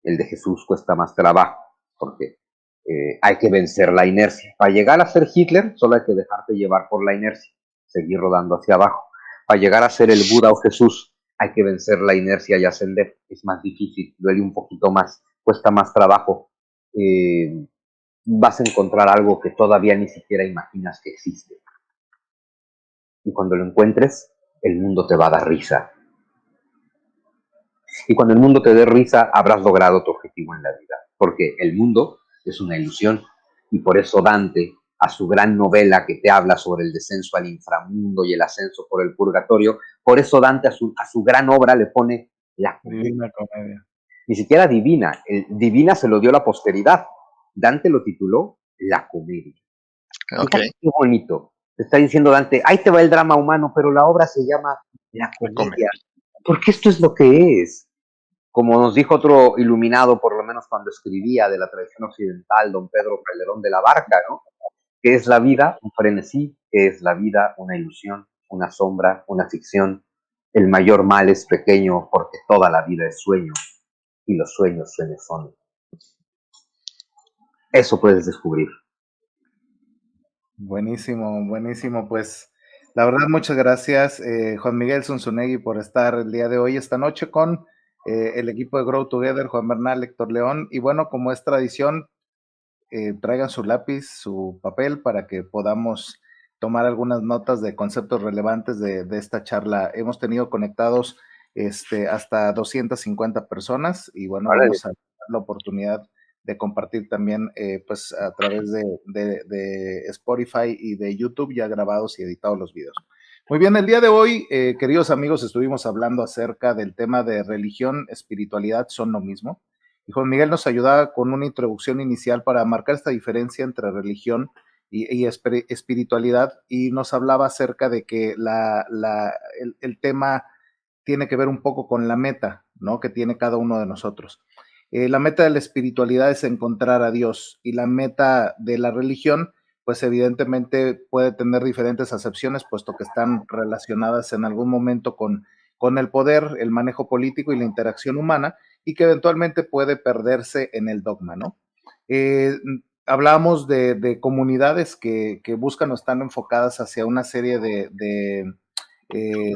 El de Jesús cuesta más trabajo, porque hay que vencer la inercia. Para llegar a ser Hitler, solo hay que dejarte llevar por la inercia, seguir rodando hacia abajo. Para llegar a ser el Buda o Jesús, hay que vencer la inercia y ascender. Es más difícil, duele un poquito más, cuesta más trabajo. Vas a encontrar algo que todavía ni siquiera imaginas que existe. Y cuando lo encuentres, el mundo te va a dar risa. Y cuando el mundo te dé risa, habrás logrado tu objetivo en la vida. Porque el mundo es una ilusión. Y por eso Dante, a su gran novela que te habla sobre el descenso al inframundo y el ascenso por el purgatorio, por eso Dante a su gran obra le pone la Divina Comedia. Ni siquiera divina. Divina se lo dio la posteridad. Dante lo tituló La Comedia. Okay. Qué bonito. Te está diciendo Dante, ahí te va el drama humano, pero la obra se llama La Comedia. Porque esto es lo que es. Como nos dijo otro iluminado, por lo menos cuando escribía de la tradición occidental, don Pedro Calderón de la Barca, ¿no? ¿Qué es la vida? Un frenesí. ¿Qué es la vida? Una ilusión, una sombra, una ficción. El mayor mal es pequeño porque toda la vida es sueño y los sueños son. Eso puedes descubrir. Buenísimo, buenísimo. Pues la verdad, muchas gracias, Juan Miguel Zunzunegui, por estar el día de hoy, esta noche, con el equipo de Grow Together, Juan Bernal, Héctor León. Y bueno, como es tradición, traigan su lápiz, su papel, para que podamos tomar algunas notas de conceptos relevantes de esta charla. Hemos tenido conectados hasta 250 personas y bueno, Órale. vamos a dar la oportunidad de compartir también pues a través de Spotify y de YouTube ya grabados y editados los videos. Muy bien, el día de hoy, queridos amigos, estuvimos hablando acerca del tema de religión, espiritualidad, son lo mismo. Y Juan Miguel nos ayudaba con una introducción inicial para marcar esta diferencia entre religión y espiritualidad, y nos hablaba acerca de que el tema tiene que ver un poco con la meta, ¿no?, que tiene cada uno de nosotros. La meta de la espiritualidad es encontrar a Dios, y la meta de la religión, pues evidentemente puede tener diferentes acepciones, puesto que están relacionadas en algún momento con el poder, el manejo político y la interacción humana, y que eventualmente puede perderse en el dogma, ¿no? Hablamos de comunidades que buscan o están enfocadas hacia una serie de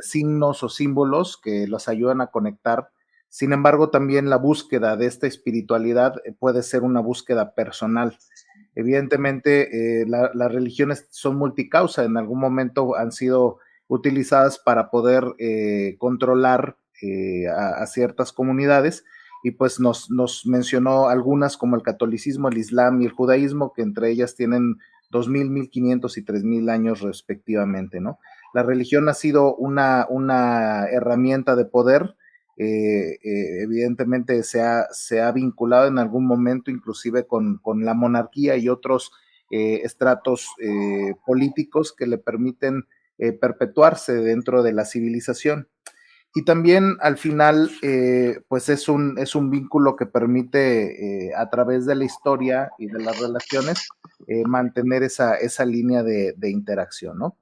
signos o símbolos que los ayudan a conectar. Sin embargo, también la búsqueda de esta espiritualidad puede ser una búsqueda personal. Evidentemente, las religiones son multicausa, en algún momento han sido utilizadas para poder controlar a ciertas comunidades, y pues nos mencionó algunas como el catolicismo, el islam y el judaísmo, que entre ellas tienen 2000, 1500 y 3000 años respectivamente, ¿no? La religión ha sido una herramienta de poder, evidentemente se ha vinculado en algún momento inclusive con la monarquía y otros estratos políticos que le permiten perpetuarse dentro de la civilización. Y también al final, pues es un vínculo que permite a través de la historia y de las relaciones mantener esa línea de interacción, ¿no?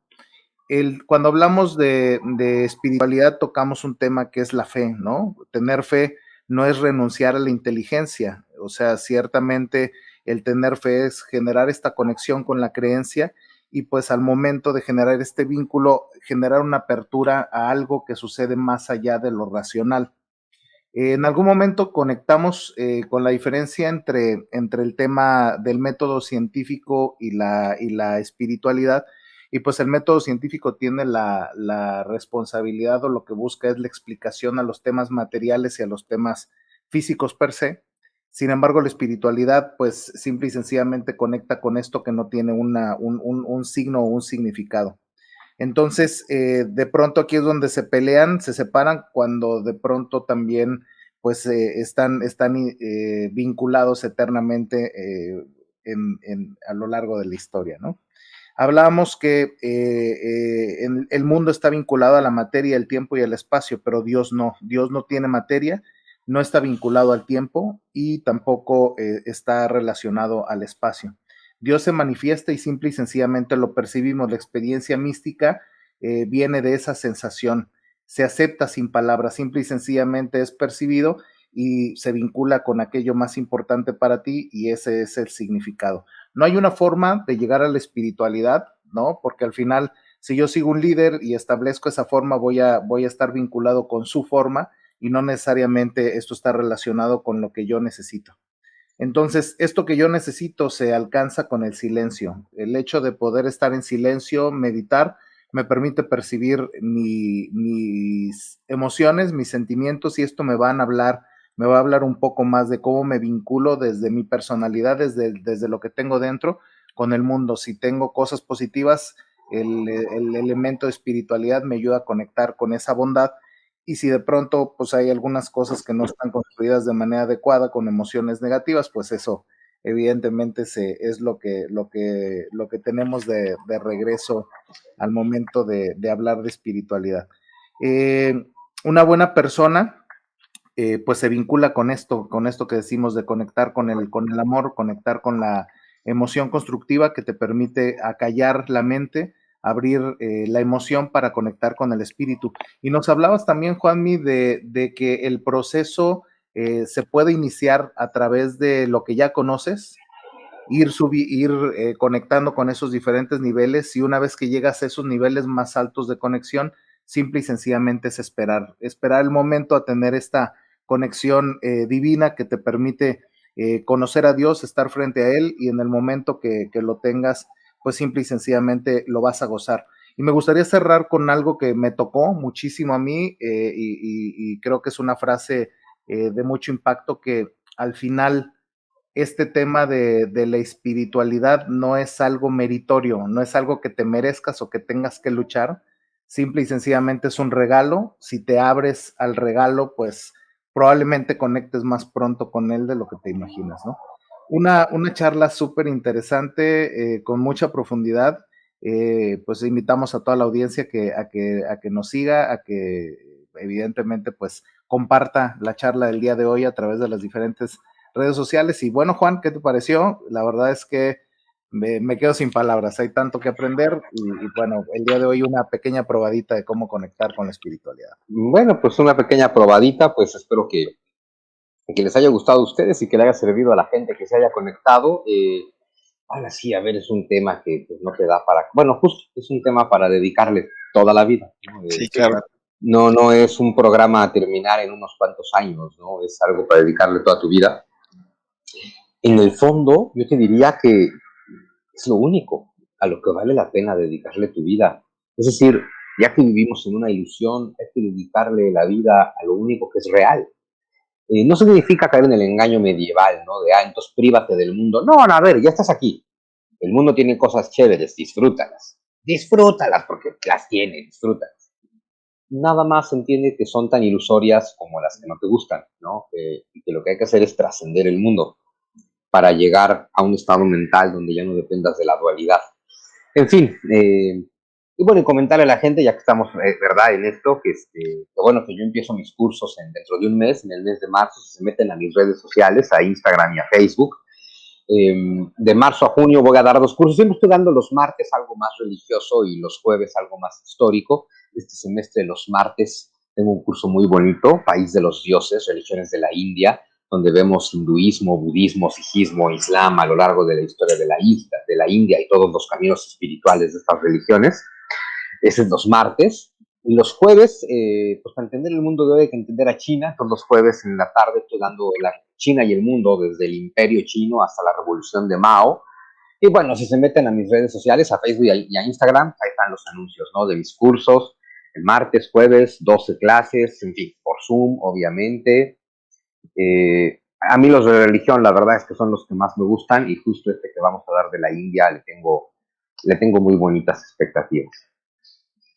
Cuando hablamos de espiritualidad, tocamos un tema que es la fe, ¿no? Tener fe no es renunciar a la inteligencia, o sea, ciertamente el tener fe es generar esta conexión con la creencia, y pues al momento de generar este vínculo, generar una apertura a algo que sucede más allá de lo racional. En algún momento conectamos con la diferencia entre el tema del método científico y la espiritualidad, y pues el método científico tiene la responsabilidad, o lo que busca es la explicación a los temas materiales y a los temas físicos per se. Sin embargo, la espiritualidad pues simple y sencillamente conecta con esto que no tiene un signo o un significado. Entonces, de pronto aquí es donde se pelean, se separan, cuando de pronto también pues están vinculados eternamente a lo largo de la historia, ¿no? Hablábamos que el mundo está vinculado a la materia, el tiempo y el espacio, pero Dios no tiene materia, no está vinculado al tiempo y tampoco está relacionado al espacio. Dios se manifiesta y simple y sencillamente lo percibimos. La experiencia mística viene de esa sensación, se acepta sin palabras, simple y sencillamente es percibido y se vincula con aquello más importante para ti, y ese es el significado. No hay una forma de llegar a la espiritualidad, ¿no? Porque al final, si yo sigo un líder y establezco esa forma, voy a estar vinculado con su forma, y no necesariamente esto está relacionado con lo que yo necesito. Entonces, esto que yo necesito se alcanza con el silencio. El hecho de poder estar en silencio, meditar, me permite percibir mis emociones, mis sentimientos, y esto me va a hablar un poco más de cómo me vinculo desde mi personalidad, desde lo que tengo dentro con el mundo. Si tengo cosas positivas, el elemento de espiritualidad me ayuda a conectar con esa bondad, y si de pronto pues hay algunas cosas que no están construidas de manera adecuada, con emociones negativas, pues eso evidentemente es lo que tenemos de regreso al momento de hablar de espiritualidad. Una buena persona pues se vincula con esto que decimos de conectar con el amor, conectar con la emoción constructiva que te permite acallar la mente, abrir la emoción para conectar con el espíritu. Y nos hablabas también, Juanmi, de que el proceso se puede iniciar a través de lo que ya conoces, ir conectando con esos diferentes niveles, y una vez que llegas a esos niveles más altos de conexión, simple y sencillamente es esperar el momento a tener esta conexión divina que te permite conocer a Dios, estar frente a Él, y en el momento que lo tengas, pues simple y sencillamente lo vas a gozar. Y me gustaría cerrar con algo que me tocó muchísimo a mí, y creo que es una frase de mucho impacto, que al final este tema de la espiritualidad no es algo meritorio, no es algo que te merezcas o que tengas que luchar, simple y sencillamente es un regalo. Si te abres al regalo, pues probablemente conectes más pronto con él de lo que te imaginas, ¿no? Una charla súper interesante, con mucha profundidad. Pues invitamos a toda la audiencia a que nos siga, a que evidentemente pues comparta la charla del día de hoy a través de las diferentes redes sociales. Y bueno, Juan, ¿qué te pareció? La verdad es que me quedo sin palabras, hay tanto que aprender, y bueno, el día de hoy una pequeña probadita de cómo conectar con la espiritualidad. Bueno, pues una pequeña probadita, pues espero que les haya gustado a ustedes y que le haya servido a la gente que se haya conectado. Ahora sí, a ver, es un tema que pues, no te da para... Bueno, justo, es un tema para dedicarle toda la vida, ¿no? Sí, claro. No es un programa a terminar en unos cuantos años, ¿no? Es algo para dedicarle toda tu vida. En el fondo, yo te diría que es lo único a lo que vale la pena dedicarle tu vida. Es decir, ya que vivimos en una ilusión, hay que dedicarle la vida a lo único que es real. No significa caer en el engaño medieval, ¿no? De, entonces prívate del mundo. No, a ver, ya estás aquí. El mundo tiene cosas chéveres, disfrútalas. Disfrútalas porque las tiene, disfrútalas. Nada más entiende que son tan ilusorias como las que no te gustan, ¿no? Y que lo que hay que hacer es trascender el mundo para llegar a un estado mental donde ya no dependas de la dualidad. En fin, y bueno, y comentarle a la gente, ya que estamos, verdad, en esto, que bueno, que yo empiezo mis cursos dentro de un mes, en el mes de marzo. Si se meten a mis redes sociales, a Instagram y a Facebook. De marzo a junio voy a dar 2 cursos. Siempre estoy dando los martes algo más religioso y los jueves algo más histórico. Este semestre, los martes, tengo un curso muy bonito, País de los Dioses, Religiones de la India, donde vemos hinduismo, budismo, sijismo, islam a lo largo de la historia de la India y todos los caminos espirituales de estas religiones. Ese es los martes. Y los jueves, pues para entender el mundo de hoy hay que entender a China. Todos los jueves en la tarde estoy dando la China y el mundo desde el imperio chino hasta la revolución de Mao. Y bueno, si se meten a mis redes sociales, a Facebook y a Instagram, ahí están los anuncios, ¿no? De mis cursos, el martes, jueves, 12 clases, en fin, por Zoom, obviamente. A mí los de religión, la verdad es que son los que más me gustan, y justo este que vamos a dar de la India le tengo muy bonitas expectativas.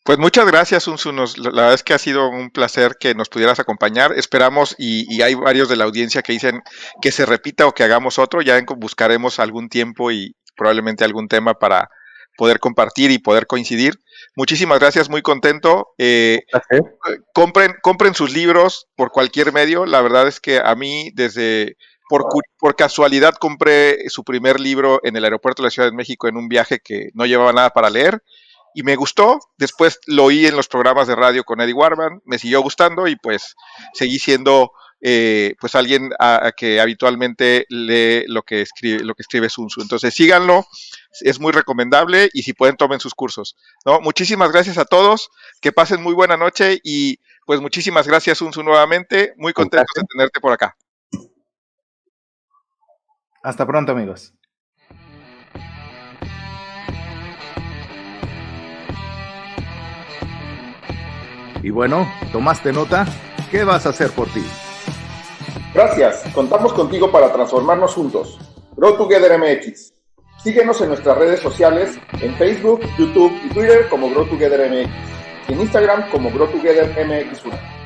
Pues muchas gracias, Unsu. La verdad es que ha sido un placer que nos pudieras acompañar. Esperamos, y hay varios de la audiencia que dicen que se repita o que hagamos otro. Ya buscaremos algún tiempo y probablemente algún tema para poder compartir y poder coincidir. Muchísimas gracias, muy contento. Compren sus libros por cualquier medio. La verdad es que a mí, por casualidad, compré su primer libro en el aeropuerto de la Ciudad de México en un viaje que no llevaba nada para leer. Y me gustó. Después lo oí en los programas de radio con Eddie Warman, me siguió gustando, y pues seguí siendo pues alguien que habitualmente lee lo que escribe Sun Tzu. Entonces síganlo, es muy recomendable, y si pueden tomen sus cursos, ¿no? Muchísimas gracias a todos, que pasen muy buena noche, y pues muchísimas gracias, Sun Tzu, nuevamente, muy contentos de tenerte por acá. Hasta pronto, amigos. Y bueno, ¿tomaste nota? ¿Qué vas a hacer por ti? Gracias, contamos contigo para transformarnos juntos. Grow Together MX. Síguenos en nuestras redes sociales, en Facebook, YouTube y Twitter como Grow Together MX, y en Instagram como Grow Together MX1.